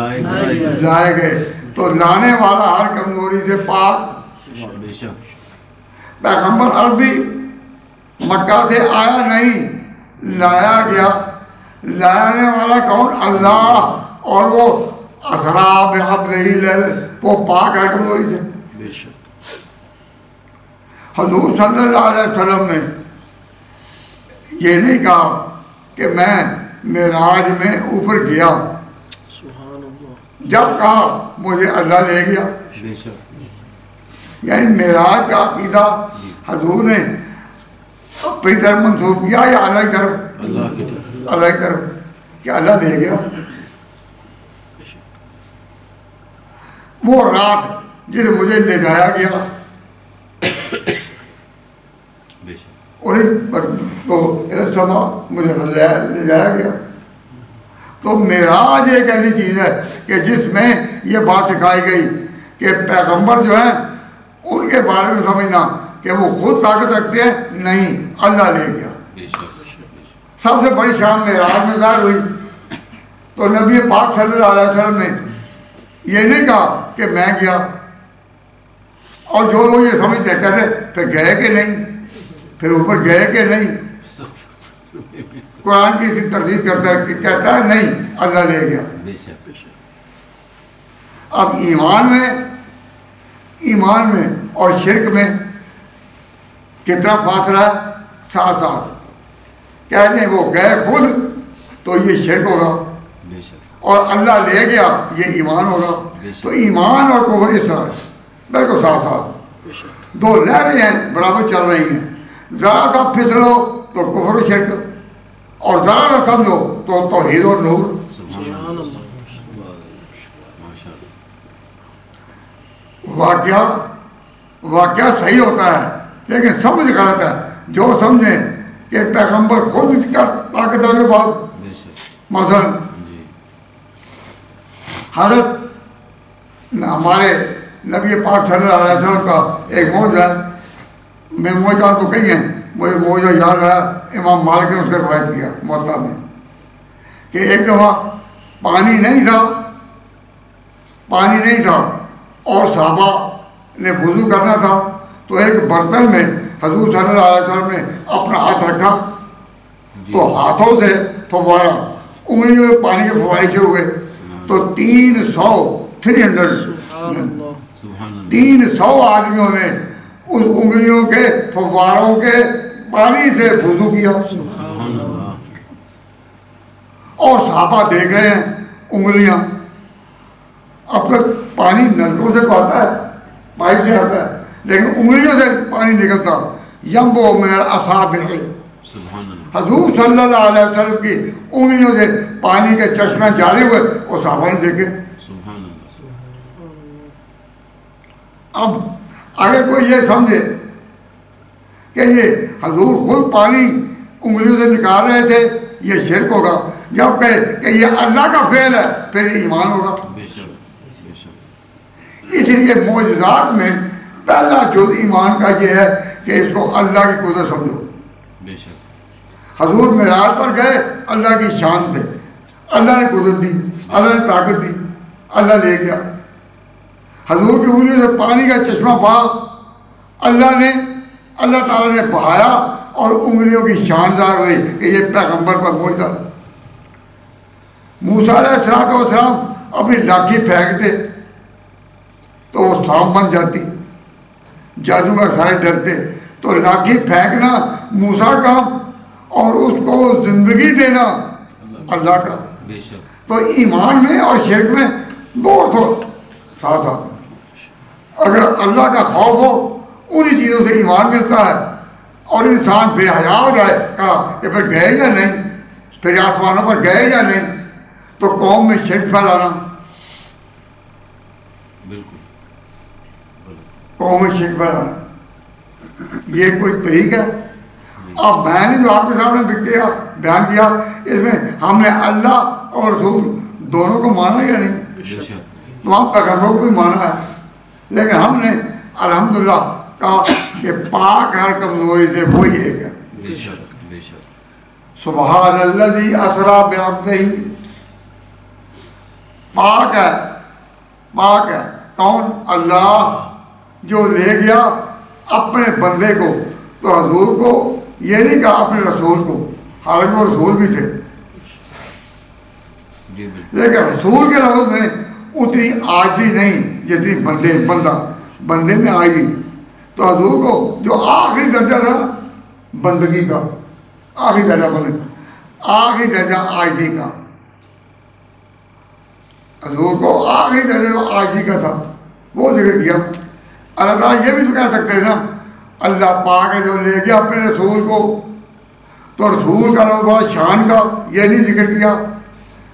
لائے گئے. تو لانے والا ہر کمزوری سے پاک. پیغمبر عربی مکہ سے آیا نہیں، لایا گیا. لانے والا کون؟ اللہ، اور وہ اسرا بعبدہ، وہ پاک ہے کمزوری سے۔ بے شک حضور صلی اللہ علیہ وسلم نے یہ نہیں کہا کہ میں معراج میں اوپر گیا، سبحان اللہ، جب کہا مجھے اللہ لے گیا۔ بے شک یعنی معراج کا عقیدہ حضور نے اپنی طرف منسوخ کیا یا اللہ کی طرف؟ اللہ کی طرف۔ اللہ کی طرف کہ اللہ لے گیا۔ وہ رات جسے مجھے لے جایا گیا بے شک اور تو سما مجھے لے جایا گیا۔ تو معراج ایک ایسی چیز ہے کہ جس میں یہ بات سکھائی گئی کہ پیغمبر جو ہیں ان کے بارے میں سمجھنا کہ وہ خود طاقت رکھتے ہیں، نہیں، اللہ لے گیا۔ بے شک سب سے بڑی شان معراج میں ظاہر ہوئی۔ تو نبی پاک صلی اللہ علیہ وسلم نے یہ نہیں کہا کہ میں گیا، اور جو لوگ یہ سمجھتے ہیں کہتے پھر گئے کہ نہیں، پھر اوپر گئے کہ نہیں۔ قرآن کی اسی تردید کرتا ہے کہ کہتا ہے نہیں، اللہ لے گیا۔ بے شک اب ایمان میں اور شرک میں کتنا فاصلہ ہے؟ ساتھ ساتھ کہتے ہیں وہ گئے خود تو یہ شرک ہوگا، بے شک اور اللہ لے گیا یہ ایمان ہوگا۔ تو ایمان اور کفر اس طرح بالکل ساتھ ساتھ دو لہریں ہیں، برابر چل رہی ہیں۔ ذرا سا پھسلو تو کفر و شرک، اور ذرا سا سمجھو تو توحید اور نور۔ سبحان اللہ، ماشاء اللہ۔ واقعہ صحیح ہوتا ہے لیکن سمجھ غلط ہے۔ جو سمجھیں کہ پیغمبر خود اس کا طاقت کے پاس، بے شک مثلا جی حضرت ہمارے نبی پاک صلی اللہ علیہ وسلم کا ایک معجزہ ہے، میں معجزہ تو کئی ہیں، مجھے معجزہ یاد آیا، امام مالک نے اس کا روایت کیا موطا میں کہ ایک دفعہ پانی نہیں تھا اور صحابہ نے وضو کرنا تھا، تو ایک برتن میں حضور صلی اللہ علیہ وسلم نے اپنا ہاتھ رکھا تو ہاتھوں سے فوارہ، انگلیوں میں پانی کے فوارے شروع ہوئے، تو 300 آدمیوں نے اس انگلیوں کے فواروں کے پانی سے وضو کیا، سبحان اللہ، اور صحابہ دیکھ رہے ہیں انگلیاں۔ اب تک پانی نلکوں سے تو آتا ہے، پائپ سے آتا ہے، لیکن انگلیوں سے پانی نکلتا، ینبع من الاصابع، سبحان اللہ، حضور صلی اللہ علیہ وسلم کی انگلیوں سے پانی کے چشمے جاری ہوئے اور صحابہ نے دیکھے۔ سبحان اللہ، اب اگر کوئی یہ سمجھے کہ یہ حضور خود پانی انگلیوں سے نکال رہے تھے، یہ شرک ہوگا، جب کہ یہ اللہ کا فعل ہے پھر یہ ایمان ہوگا۔ بے شک بے شک، اس لیے معجزات میں پہلا جز ایمان کا یہ ہے کہ اس کو اللہ کی قدرت سمجھو۔ بے شک حضور معراج پر گئے، اللہ کی شان تھے، اللہ نے قدرت دی، اللہ نے طاقت دی، اللہ لے گیا۔ حضور کی انگلیوں سے پانی کا چشمہ بہا، اللہ تعالیٰ نے بہایا، اور انگلیوں کی شان ظاہر ہوئی کہ یہ پیغمبر پر معجزہ۔ موسیٰ علیہ السلام اپنی لاٹھی پھینکتے تو وہ سانپ بن جاتی، جادوگر سارے ڈرتے، تو لاٹھی پھینکنا موسیٰ کا اور اس کو زندگی دینا اللہ کا۔ بے شک تو ایمان میں اور شرک میں بہت ہو ساتھ ساتھ۔ اگر اللہ کا خوف ہو انہی چیزوں سے ایمان ملتا ہے، اور انسان بے حیا ہو جائے کہا کہ پھر گئے یا نہیں، پھر آسمانوں پر گئے یا نہیں، تو قوم میں شرک پھیلانا، بالکل، قوم میں شرک پھیلانا، یہ کوئی طریقہ ہے؟ اب میں نے جو آپ کے سامنے بیان کیا، اس میں ہم نے اللہ اور رسول دونوں کو مانا یا نہیں؟ بے شک تو ہم پیغمبروں کو بھی مانا ہے، لیکن ہم نے الحمدللہ کہا کہ پاک ہر کمزوری سے وہی ایک ہے۔ بے شک بے شک، سبحان الذی اسریٰ بعبدہ، پاک ہے کون؟ اللہ، جو لے گیا اپنے بندے کو۔ تو حضور کو یہ نہیں کہا اپنے رسول کو، حالانکہ وہ رسول بھی تھے، جی بالکل لیکن رسول کے لفظ میں اتنی عاجزی نہیں جتنی بندے میں آئی. تو حضور کو جو آخری درجہ تھا نا بندگی کا، آخری درجہ عاجزی کا، حضور کو آخری درجہ عاجزی کا تھا، وہ ذکر کیا. اللہ تعالیٰ یہ بھی تو کہہ سکتے ہیں نا، اللہ پاک ہے جو لے گیا اپنے رسول کو، تو رسول کا لفظ بڑا شان کا، یہ نہیں ذکر کیا.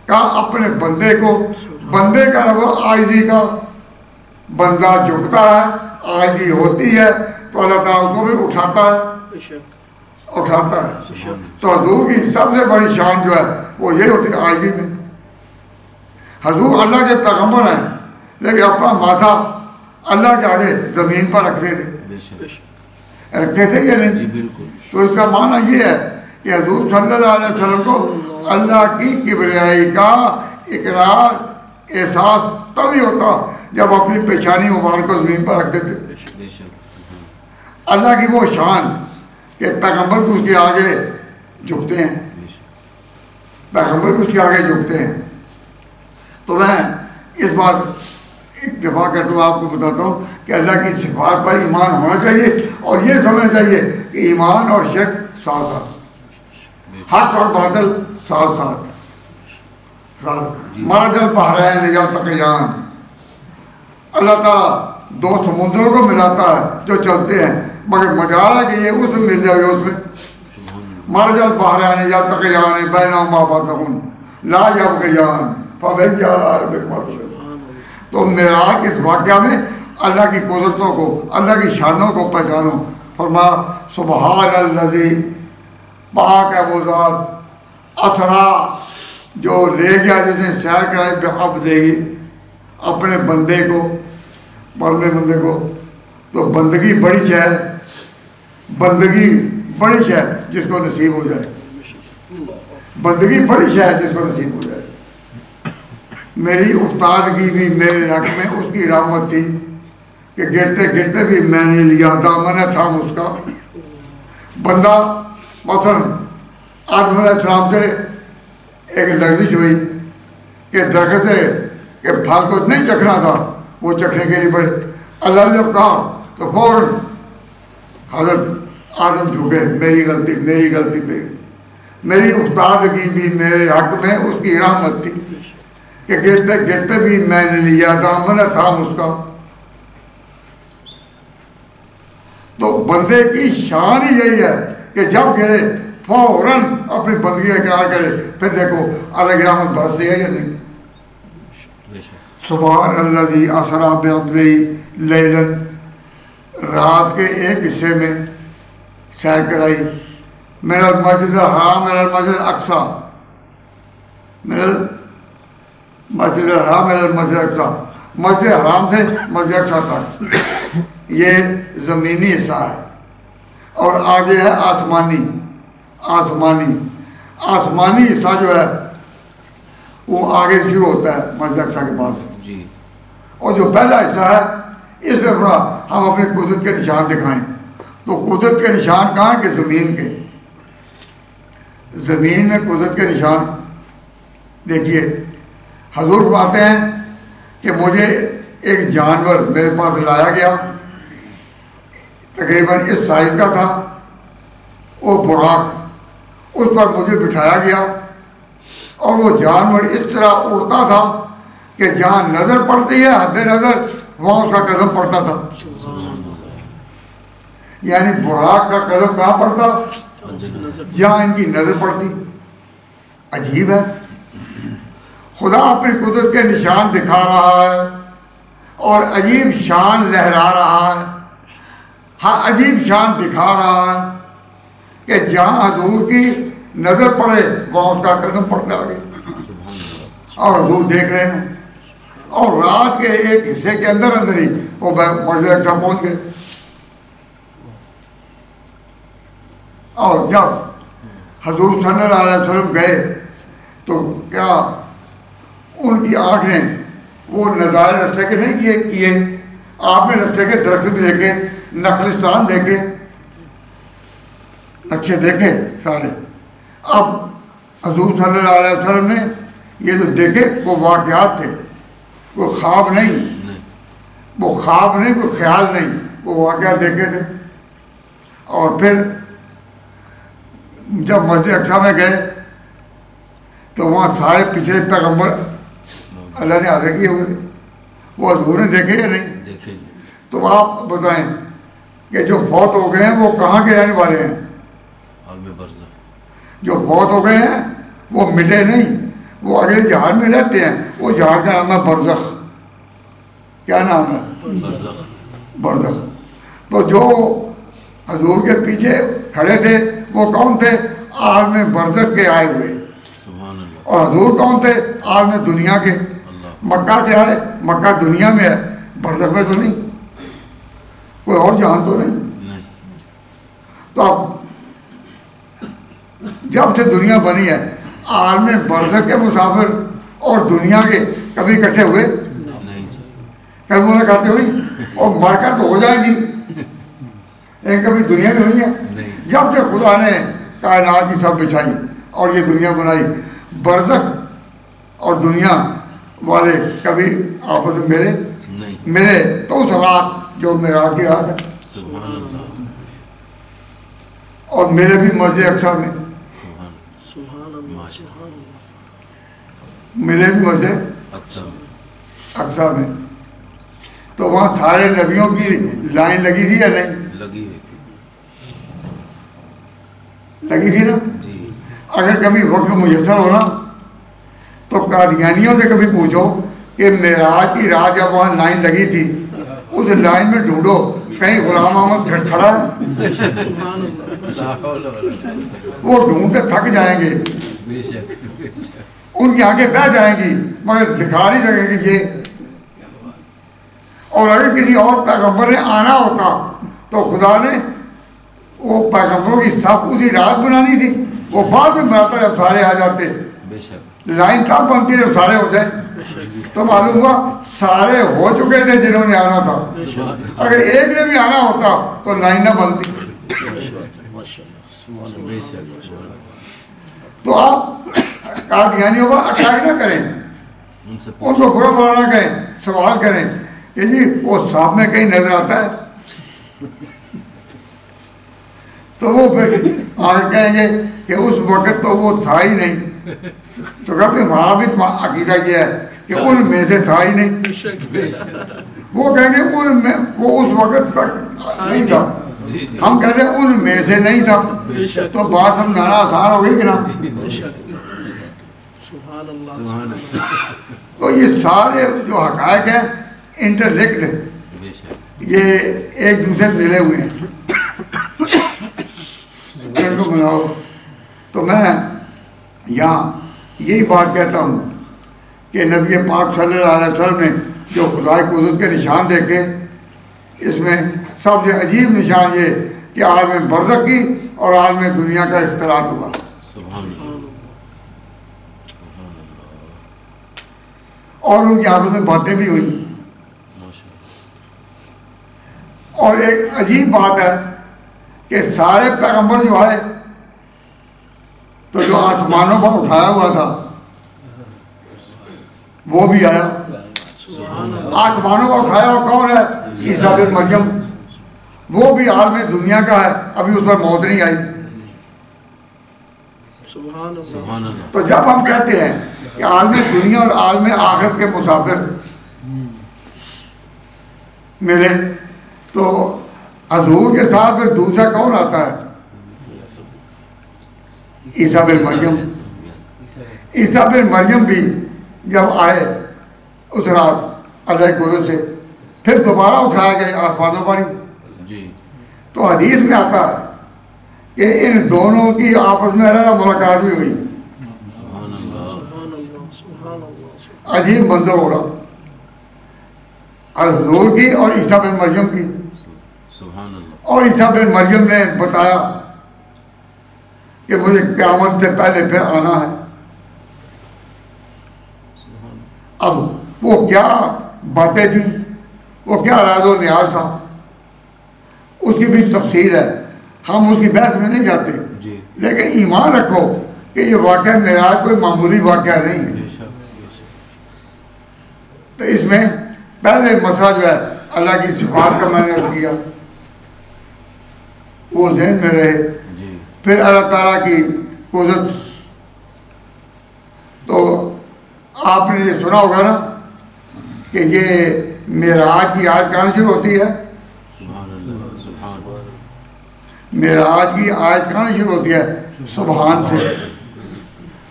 کہا اپنے بندے کو، بندے کا لفظ عاجزی کا. بندہ جھکتا ہے، عاجزی ہوتی ہے تو اللہ تعالیٰ اس کو بھی اٹھاتا ہے. تو حضور کی سب سے بڑی شان جو ہے وہ یہ ہوتی ہے عاجزی میں. حضور اللہ کے پیغمبر ہیں لیکن اپنا ماتھا اللہ کے آگے زمین پر رکھتے تھے یا نہیں؟ جی بالکل. تو اس کا معنی یہ ہے کہ حضور صلی اللہ علیہ وسلم کو اللہ کی کبریائی کا اقرار احساس تبھی ہوتا جب اپنی پیشانی مبارک کو زمین پر رکھتے تھے. اللہ کی وہ شان کہ پیغمبر بھی اس کے آگے جھکتے ہیں، پیغمبر بھی اس کے آگے جھکتے ہیں. تو میں اس بات ایک دفعہ کرتا ہوں، آپ کو بتاتا ہوں کہ اللہ کی صفات پر ایمان ہونا چاہیے اور یہ سمجھنا چاہیے کہ ایمان اور شرک ساتھ ساتھ، حق اور باطل ساتھ ساتھ. مرج البحرین یلتقیان، اللہ تعالیٰ دو سمندروں کو ملاتا ہے جو چلتے ہیں، مگر مجال ہے کہ یہ اس میں مل جائے اس میں. مرج البحرین یلتقیان بینہما برزخ لا یبغیان فبأی آلاء ربکما تکذبان. تو معراج کے اس واقعہ میں اللہ کی قدرتوں کو، اللہ کی شانوں کو پہچانو. فرمایا سبحان الذی، پاک ہے وہ ذات، اسرا جو لے گیا، جس نے سیر کرائی، بعبدہ اپنے بندے کو، بندے کو. تو بندگی بڑی شے ہے، بندگی بڑی شے ہے جس کو نصیب ہو جائے، بندگی بڑی شے ہے جس کو نصیب ہو جائے. میری استادگی بھی میرے حق میں اس کی رحمت تھی کہ گرتے گرتے بھی میں نے لیا دامن تھام اس کا. بندہ مثلا آدم علیہ السلام سے ایک لغزش ہوئی کہ درخت سے کہ پھل کو نہیں چکھنا تھا، وہ چکھنے کے لیے بڑے. اللہ نے جب کہا تو فوراً حضرت آدم جھکے، میری غلطی میری استادگی بھی میرے حق میں اس کی رحمت تھی کہ گرتے گرتے بھی میں نے لیا دامن تھام اس کا. تو بندے کی شان ہی یہی ہے کہ جب گرے فوراً اپنی بندگی کا اقرار کرے، پھر دیکھو اللہ کی رحمت برستی ہے یا نہیں. سبحان الذی اسریٰ بعبدہ لیلا، رات کے ایک حصے میں سیر کرائی، من المسجد الحرام من المسجد الاقصیٰ، من المسجد الحرام من المسجد الاقصیٰ، مسجد حرام سے مسجد اقصیٰ تک. یہ زمینی حصہ ہے اور آگے ہے آسمانی حصہ جو ہے وہ آگے شروع ہوتا ہے مسجد اقصیٰ کے پاس. جی. اور جو پہلا حصہ ہے اس میں تھوڑا ہم اپنی قدرت کے نشان دکھائیں. تو قدرت کے نشان کہاں کہ زمین کے، زمین میں قدرت کے نشان دیکھیے. حضور فرماتے ہیں کہ مجھے ایک جانور میرے پاس لایا گیا، تقریباً اس سائز کا تھا، وہ براق، اس پر مجھے بٹھایا گیا اور وہ جانور اس طرح اڑتا تھا کہ جہاں نظر پڑتی ہے حد نظر وہاں اس کا قدم پڑتا تھا. یعنی براق کا قدم کہاں پڑتا؟ جہاں ان کی نظر پڑتی. عجیب ہے، خدا اپنی قدرت کے نشان دکھا رہا ہے اور عجیب شان لہرا رہا ہے، ہاں عجیب شان دکھا رہا ہے کہ جہاں حضور کی نظر پڑے وہاں اس کا قدم پڑتا آگے. اور حضور دیکھ رہے ہیں اور رات کے ایک حصے کے اندر ہی وہ مسجد اقصیٰ پہنچ گئے. اور جب حضور صلی اللہ علیہ وسلم گئے تو کیا ان کی آنکھیں وہ نظارے رستے کے نہیں کیے، آپ نے رستے کے درخت بھی دیکھے، نخلستان دیکھے، نقشے دیکھے سارے. اب حضور صلی اللہ علیہ وسلم نے یہ تو دیکھے وہ واقعات تھے، کوئی خواب نہیں، نہیں، وہ خواب نہیں، کوئی خیال نہیں، وہ واقعات دیکھے تھے۔ اور پھر جب مسجد اقصی میں گئے تو وہاں سارے پچھلے پیغمبر اللہ نے حاضر کیے ہوئے تھے، وہ حضور نے دیکھے یا نہیں؟ دیکھیں تو آپ بتائیں کہ جو فوت ہو گئے ہیں وہ کہاں کے رہنے والے ہیں؟ عالم برزخ، جو فوت ہو گئے ہیں وہ مٹے نہیں، وہ اگلے جہان میں رہتے ہیں، وہ جہان کا نام ہے برزخ۔ کیا نام ہے؟ برزخ، برزخ۔ تو جو حضور کے پیچھے کھڑے تھے وہ کون تھے؟ عالم برزخ کے آئے ہوئے۔ سبحان اللہ، اور حضور کون تھے؟ عالم دنیا کے، اللہ، مکہ سے آئے، مکہ دنیا میں ہے، برزخ میں تو نہیں، کوئی اور جہان تو نہیں۔ نہیں، تو اب جب سے دنیا بنی ہے عالم برزخ کے مسافر اور دنیا کے کبھی اکٹھے ہوئے؟ نہیں، کبھی ملاقاتیں ہوئی؟ اور مر کر تو ہو جائیں گی لیکن کبھی دنیا میں ہوئی ہے؟ نہیں، جب سے خدا نے کائنات کی سب بچھائی اور یہ دنیا بنائی، برزخ اور دنیا والے کبھی آپس میں نہیں، ملے تو اس رات جو معراج کی رات ہے، سبحان اللہ، اور ملے بھی مسجد اقصی میں، سبحان اللہ، ملے بھی مسجد اقسم اقصی میں۔ تو وہاں سارے نبیوں کی لائن لگی تھی یا نہیں؟ لگی ہوئی تھی، لگی تھی نا؟ جی، اگر کبھی وقت میسر ہونا تو قادیانیوں سے کبھی پوچھو کہ معراج کی رات جب وہاں لائن لگی تھی اس لائن میں ڈھونڈو کہیں غلام احمد کھڑا ہے، لا حول ولا قوة، وہ ڈھونڈتے تھک جائیں گے، بے شک، بے شک، ان کی آنکھیں بہہ جائیں گی مگر دکھا نہیں سکیں گے یہ۔ اور اگر کسی اور پیغمبر نے آنا ہوتا تو خدا نے وہ پیغمبروں کی صف اسی رات بنانی تھی، وہ بعد میں بناتا جب سارے آ جاتے، بے شک، لائن کب بنتی ہے جب سارے ہو جائیں؟ تو معلوم ہوا سارے ہو چکے تھے جنہوں نے آنا تھا، اگر ایک نے بھی آنا ہوتا تو لائن نہ بنتی۔ بے شک، تو آپ قادیانیوں پر اٹیک نہ کریں، ان سے ان کو برا بھلا نہ کہیں، سوال کریں کہ جی وہ صاحب میں کہیں نظر آتا ہے؟ تو وہ پھر آگے کہیں گے کہ اس وقت تو وہ تھا ہی نہیں، تو کبھی ہمارا بھی عقیدہ یہ ہے کہ ان میں سے تھا ہی نہیں، بے شک، وہ کہیں گے ان میں وہ اس وقت تک نہیں تھا، ہم کہتے ہیں ان میں سے نہیں تھا، تو بات سمجھانا آسان ہو گئی کہ نا؟ سبحان اللہ، تو یہ سارے جو حقائق ہیں انٹرلیکٹ ہیں، بے شک، یہ ایک دوسرے سے ملے ہوئے ہیں، ان کو بناؤ۔ تو میں یہاں یہی بات کہتا ہوں کہ نبی پاک صلی اللہ علیہ وسلم نے جو خدا کی قدرت کے نشان دیکھے، اس میں سب سے عجیب نشان یہ کہ عالم برزخ کی اور عالم دنیا کا اختلاط ہوا، سبحان اللہ، سبحان اللہ، اور ان کی آپس میں باتیں بھی ہوئی۔ ماشاء اور ایک عجیب بات ہے کہ سارے پیغمبر جو آئے تو جو آسمانوں پر اٹھایا ہوا تھا وہ بھی آیا، آسمانوں پر اٹھایا ہوا کون ہے؟ عیسیٰ بن مریم، وہ بھی عالم دنیا کا ہے، ابھی اس پر موت نہیں آئی۔ اللہ، سبحان اللہ، تو جب ہم کہتے ہیں کہ عالم دنیا اور عالم آخرت کے مسافر ملے تو حضور کے ساتھ پھر دوسرا کون آتا ہے؟ عیسیٰ بن مریم۔ عیسیٰ بن مریم بھی جب آئے اس رات اللہ کی قدرت سے، پھر دوبارہ اٹھایا گئے آسمانوں پر ہی۔ جی، تو حدیث میں آتا ہے کہ ان دونوں کی آپس میں الگ ملاقات بھی ہوئی، سبحان اللہ، عجیب منظر ہوگا حضور کی اور عیسیٰ بن مریم کی۔ سبحان اللہ، اور عیسیٰ بن مریم نے بتایا کہ مجھے قیامت سے پہلے پھر آنا ہے۔ اب وہ کیا باتیں تھیں، وہ کیا راز و نیاز تھا، اس کی بھی تفصیل ہے، ہم اس کی بحث میں نہیں جاتے، جی، لیکن ایمان رکھو کہ یہ واقعہ معراج کوئی معمولی واقعہ نہیں ہے، بے شک، تو اس میں پہلے مسئلہ جو ہے اللہ کی صفات کا میں نے عرض کیا، وہ ذہن میں رہے. جی پھر اللہ تعالیٰ کی قدرت، تو آپ نے یہ سنا ہوگا نا کہ یہ معراج کی آیت کہاں شروع ہوتی ہے؟ سبحان اللہ سبحان اللہ. معراج کی آیت کہاں شروع ہوتی ہے؟ سبحان سے.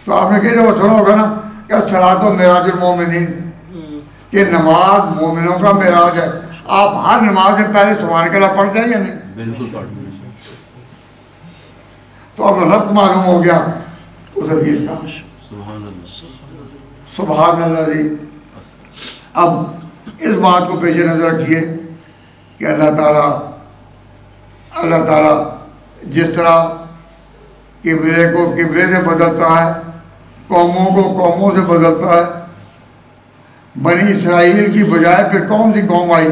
تو آپ نے کئی دفعہ سنا ہوگا نا کہ الصلاۃ معراج المومنین، کہ نماز مومنوں کا معراج ہے. آپ ہر نماز سے پہلے سبحان اللہ پڑھتے ہیں یا نہیں؟ بالکل پڑھتے ہیں. تو اب ربط معلوم ہو گیا اس حدیث کا. سبحان اللہ. سبحان اللہ جی. اب اس بات کو پیش نظر رکھیے کہ اللہ تعالیٰ جس طرح قبلے کو قبلے سے بدلتا ہے، قوموں کو قوموں سے بدلتا ہے. بنی اسرائیل کی بجائے پھر کون سی قوم آئی؟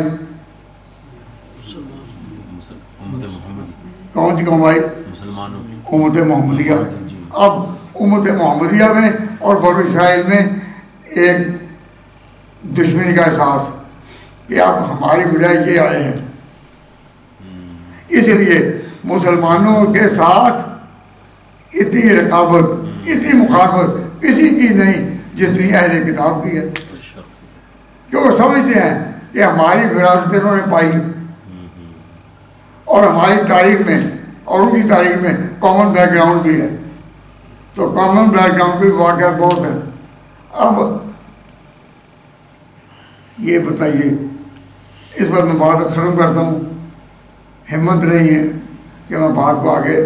امت محمد. کون سی قوم آئی؟ مسلمانوں کی امت محمدیہ. اب امت محمدیہ میں اور بنو اسرائیل میں ایک دشمنی کا احساس کہ اب ہماری بجائے یہ آئے ہیں. اس لیے مسلمانوں کے ساتھ اتنی رقابت، اتنی مخالفت کسی کی نہیں جتنی اہل کتاب کی ہے، کہ وہ سمجھتے ہیں کہ ہماری وراثت انہوں نے پائی اور ہماری تاریخ میں اور ان کی تاریخ میں کامن بیک گراؤنڈ بھی ہے. تو کامن بیک گراؤنڈ کے واقعات بہت ہیں. اب یہ بتائیے، اس پر میں بات ختم کرتا ہوں. ہمت نہیں ہے کہ میں بات کو آگے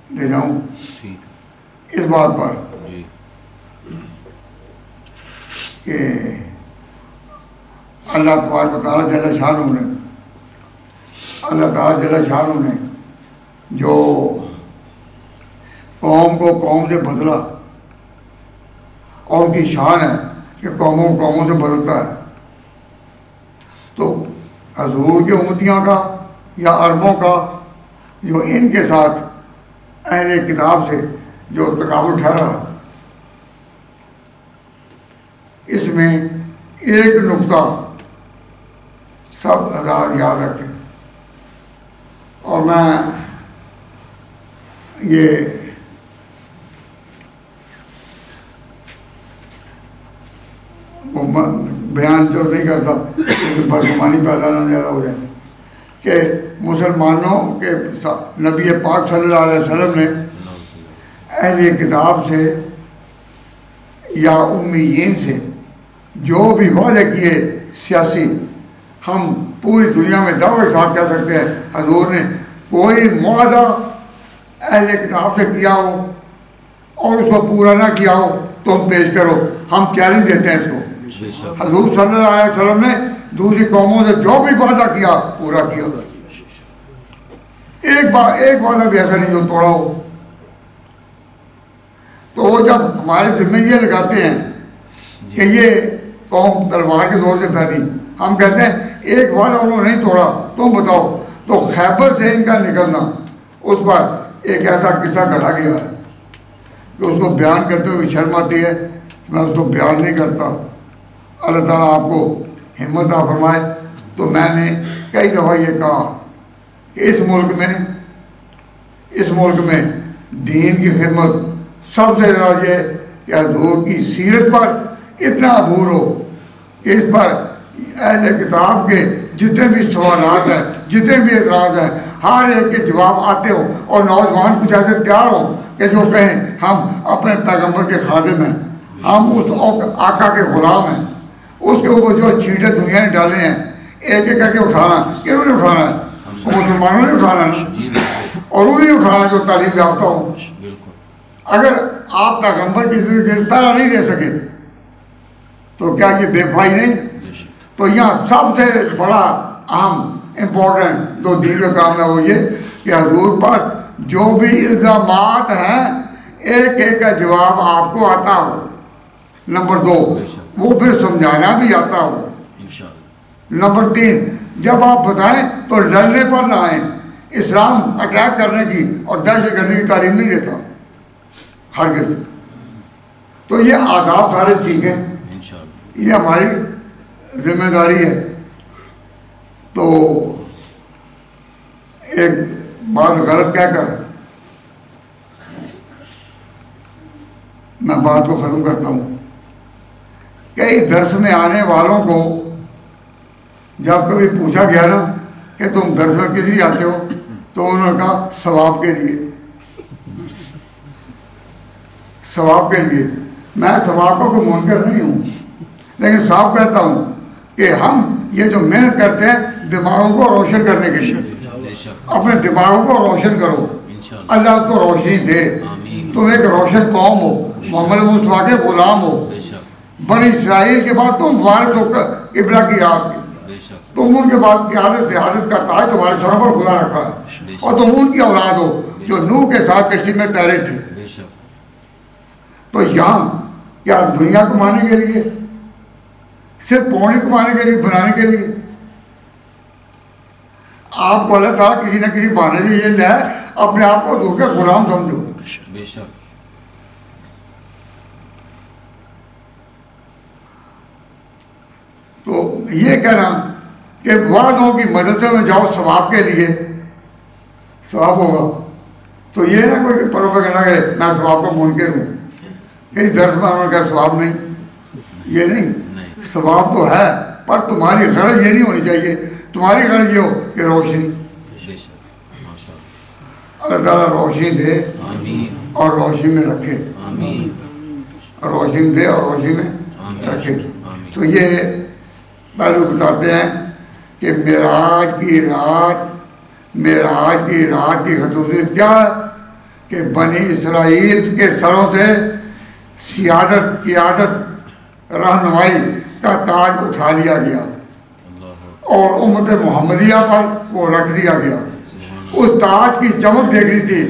لے جاؤں ٹھیک اس بات پر جی. کہ اللہ تبارک و تعالیٰ جل شانہ نے، اللہ تعالیٰ جل شانہ نے جو قوم کو قوم سے بدلا، اور ان کی شان ہے کہ قوموں کو قوموں سے بدلتا ہے. تو حضور کے امتیاں کا یا عربوں کا جو ان کے ساتھ اہل کتاب سے جو تقابل ٹھہرا، اس میں ایک نقطہ سب حضرات یاد رکھیں. اور میں یہ بیان تو نہیں کرتا کیونکہ بدگمانی پیدا نہ زیادہ ہو جائے، کہ مسلمانوں کے نبی پاک صلی اللہ علیہ وسلم نے اہل کتاب سے یا امیین سے جو بھی وعدے کیے سیاسی، ہم پوری دنیا میں دعوے کے ساتھ کہہ سکتے ہیں حضور نے کوئی معاہدہ اہل کتاب سے کیا ہو اور اس کو پورا نہ کیا ہو تو ہم پیش کرو، ہم چیلنج دیتے ہیں اس کو. حضور صلی اللہ علیہ وسلم نے دوسری قوموں سے جو بھی وعدہ کیا پورا کیا. ایک وعدہ بھی ایسا نہیں جو توڑا ہو. تو وہ جب ہمارے ذمہ یہ لگاتے ہیں کہ یہ قوم تلوار کے دور سے پھیلی، ہم کہتے ہیں ایک وعدہ انہوں نے نہیں توڑا، تم بتاؤ. تو خیبر سے ان کا نکلنا، اس پر ایک ایسا قصہ گھڑا گیا ہے کہ اس کو بیان کرتے ہوئے شرم آتی ہے، میں اس کو بیان نہیں کرتا. اللہ تعالیٰ آپ کو ہمت عطا فرمائے. تو میں نے کئی دفعہ یہ کہا کہ اس ملک میں دین کی خدمت سب سے زیادہ یہ کہ حضور کی سیرت پر اتنا عبور ہو کہ اس پر اہل کتاب کے جتنے بھی سوالات ہیں، جتنے بھی اعتراض ہیں، ہر ایک کے جواب آتے ہوں، اور نوجوان کچھ ایسے تیار ہوں کہ جو کہیں ہم اپنے پیغمبر کے خادم ہیں، ہم اس آقا کے غلام ہیں. اس کے اوپر جو چھینٹے دنیا نے ڈالے ہیں ایک ایک کر کے اٹھانا، کنہوں نے اٹھانا ہے؟ مسلمانوں نے اٹھانا نا، اور انہیں اٹھانا جو تعلیم یافتہ ہوں. اگر آپ پیغمبر کی زندگی پہلا نہیں دے سکے تو کیا یہ بے وفائی نہیں؟ تو یہاں سب سے بڑا اہم امپورٹنٹ دو دین کا کام ہے وہ یہ کہ حضور پر جو بھی الزامات ہیں ایک ایک کا جواب آپ کو آتا ہو. نمبر 2 وہ پھر سمجھانا بھی آتا ہو. نمبر 3 جب آپ بتائیں تو لڑنے پر نہ آئیں. اسلام اٹیک کرنے کی اور دہشت گردی کی تعلیم نہیں دیتا ہرگز. تو یہ آداب سارے سیکھیں. یہ ہماری ذمہ داری ہے. تو ایک بات غلط کہہ کر میں بات کو ختم کرتا ہوں. کئی درس میں آنے والوں کو جب کبھی پوچھا گیا نا کہ تم درس میں کس لیے آتے ہو تو انہوں نے کہا ثواب کے لیے. ثواب کے لیے. میں ثواب کو کوئی منکر نہیں ہوں، لیکن صاحب کہتا ہوں کہ ہم یہ جو محنت کرتے ہیں دماغوں کو روشن کرنے کے لیے، اپنے دماغوں کو روشن کرو، اللہ اس کو روشنی دے. تم ایک روشن قوم ہو، محمد مصطفیٰ کے غلام ہو. بنی اسرائیل کے بعد تم وارث ہو قبلہ کی یاد کی. تم ان کے بعد قیادت سے حاجت کا تاج تمہارے سروں پر خدا رکھا ہے، اور تم ان کی اولاد ہو جو نوح کے ساتھ کشتی میں تیرے تھے. تو یہاں کیا دنیا کمانے کے لیے، صرف پونے کمانے کے لیے، بنانے کے لیے آپ کو اللہ تعالیٰ کسی نہ کسی بہانے سے یہ لے اپنے آپ کو دور کے غلام سمجھو. بے شک. تو یہ کہنا کہ وعدوں کی مدد میں جاؤ ثواب کے لیے، ثواب ہوگا. تو یہ نہ کوئی پروپیگنڈا کرے میں ثواب کو منکر ہوں، کہیں درس میں انہوں نے کہا ثواب نہیں. یہ نہیں، ثواب تو ہے، پر تمہاری غرض یہ نہیں ہونی چاہیے. تمہاری غرض یہ ہو کہ روشنی. اللہ تعالیٰ روشنی دے اور روشنی میں رکھے، روشنی دے اور روشنی میں رکھے. تو یہ پہلو بتاتے ہیں کہ معراج کی رات کی خصوصیت کیا ہے کہ بنی اسرائیل کے سروں سے سیادت، قیادت، رہنمائی کا تاج اٹھا لیا گیا اور امت محمدیہ پر وہ رکھ دیا گیا. اس تاج کی چمک دیکھنی تھی،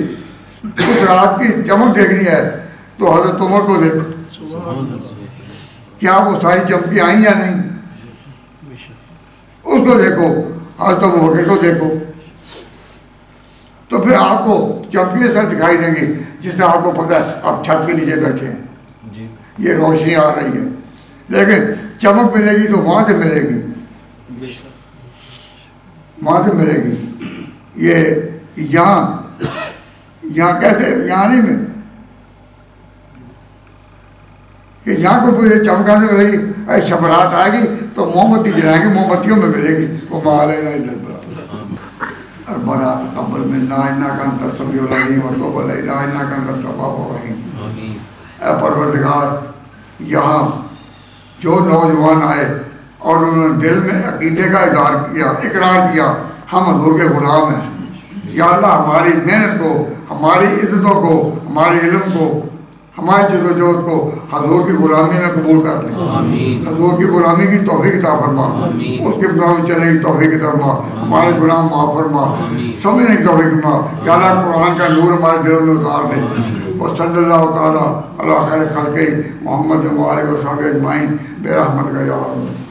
اس رات کی چمک دیکھنی ہے تو حضرت عمر کو دیکھو، کیا وہ ساری چمکی آئیں یا نہیں. اس کو دیکھو، حضرت ابوبکر کو دیکھو، تو پھر آپ کو چمکی سے دکھائی دیں گی جس سے آپ کو پتہ ہے آپ چھت کے نیچے بیٹھے ہیں، یہ روشنی آ رہی ہے. لیکن چمک ملے گی تو وہاں سے ملے گی، وہاں سے ملے گی. یہ یہاں کیسے، یہاں نہیں میں کہ یہاں کو پوچھے چمکا سے ملے گی. شبرات آئے گی تو موم بتی جلائیں گے، موم بتیوں میں ملے گی. وہ مالینا ربنا تقبل منا انک انت السمیع العلیم وتب علینا انک انت التواب الرحیم. اے پروردگار، یہاں جو نوجوان آئے اور انہوں نے دل میں عقیدے کا اظہار کیا، اقرار کیا ہم حضور کے غلام ہیں، یا اللہ ہماری محنت کو، ہماری عزتوں کو، ہمارے علم کو، ہماری جد و جہد کو حضور کی غلامی میں قبول کر لیں. حضور کی غلامی کی توفیق عطا فرما، اس کے مطابق چلنے کی توفیق عطا فرما، ہمارے گناہ معاف فرما، سمجھنے کی توفیق فرما. یا اللہ قرآن کا نور ہمارے دلوں میں اتار دے. وصلی اللہ تعالیٰ علی خیر خلقہ محمد و آلہ و صحبہ اجمعین برحمتک یا رب.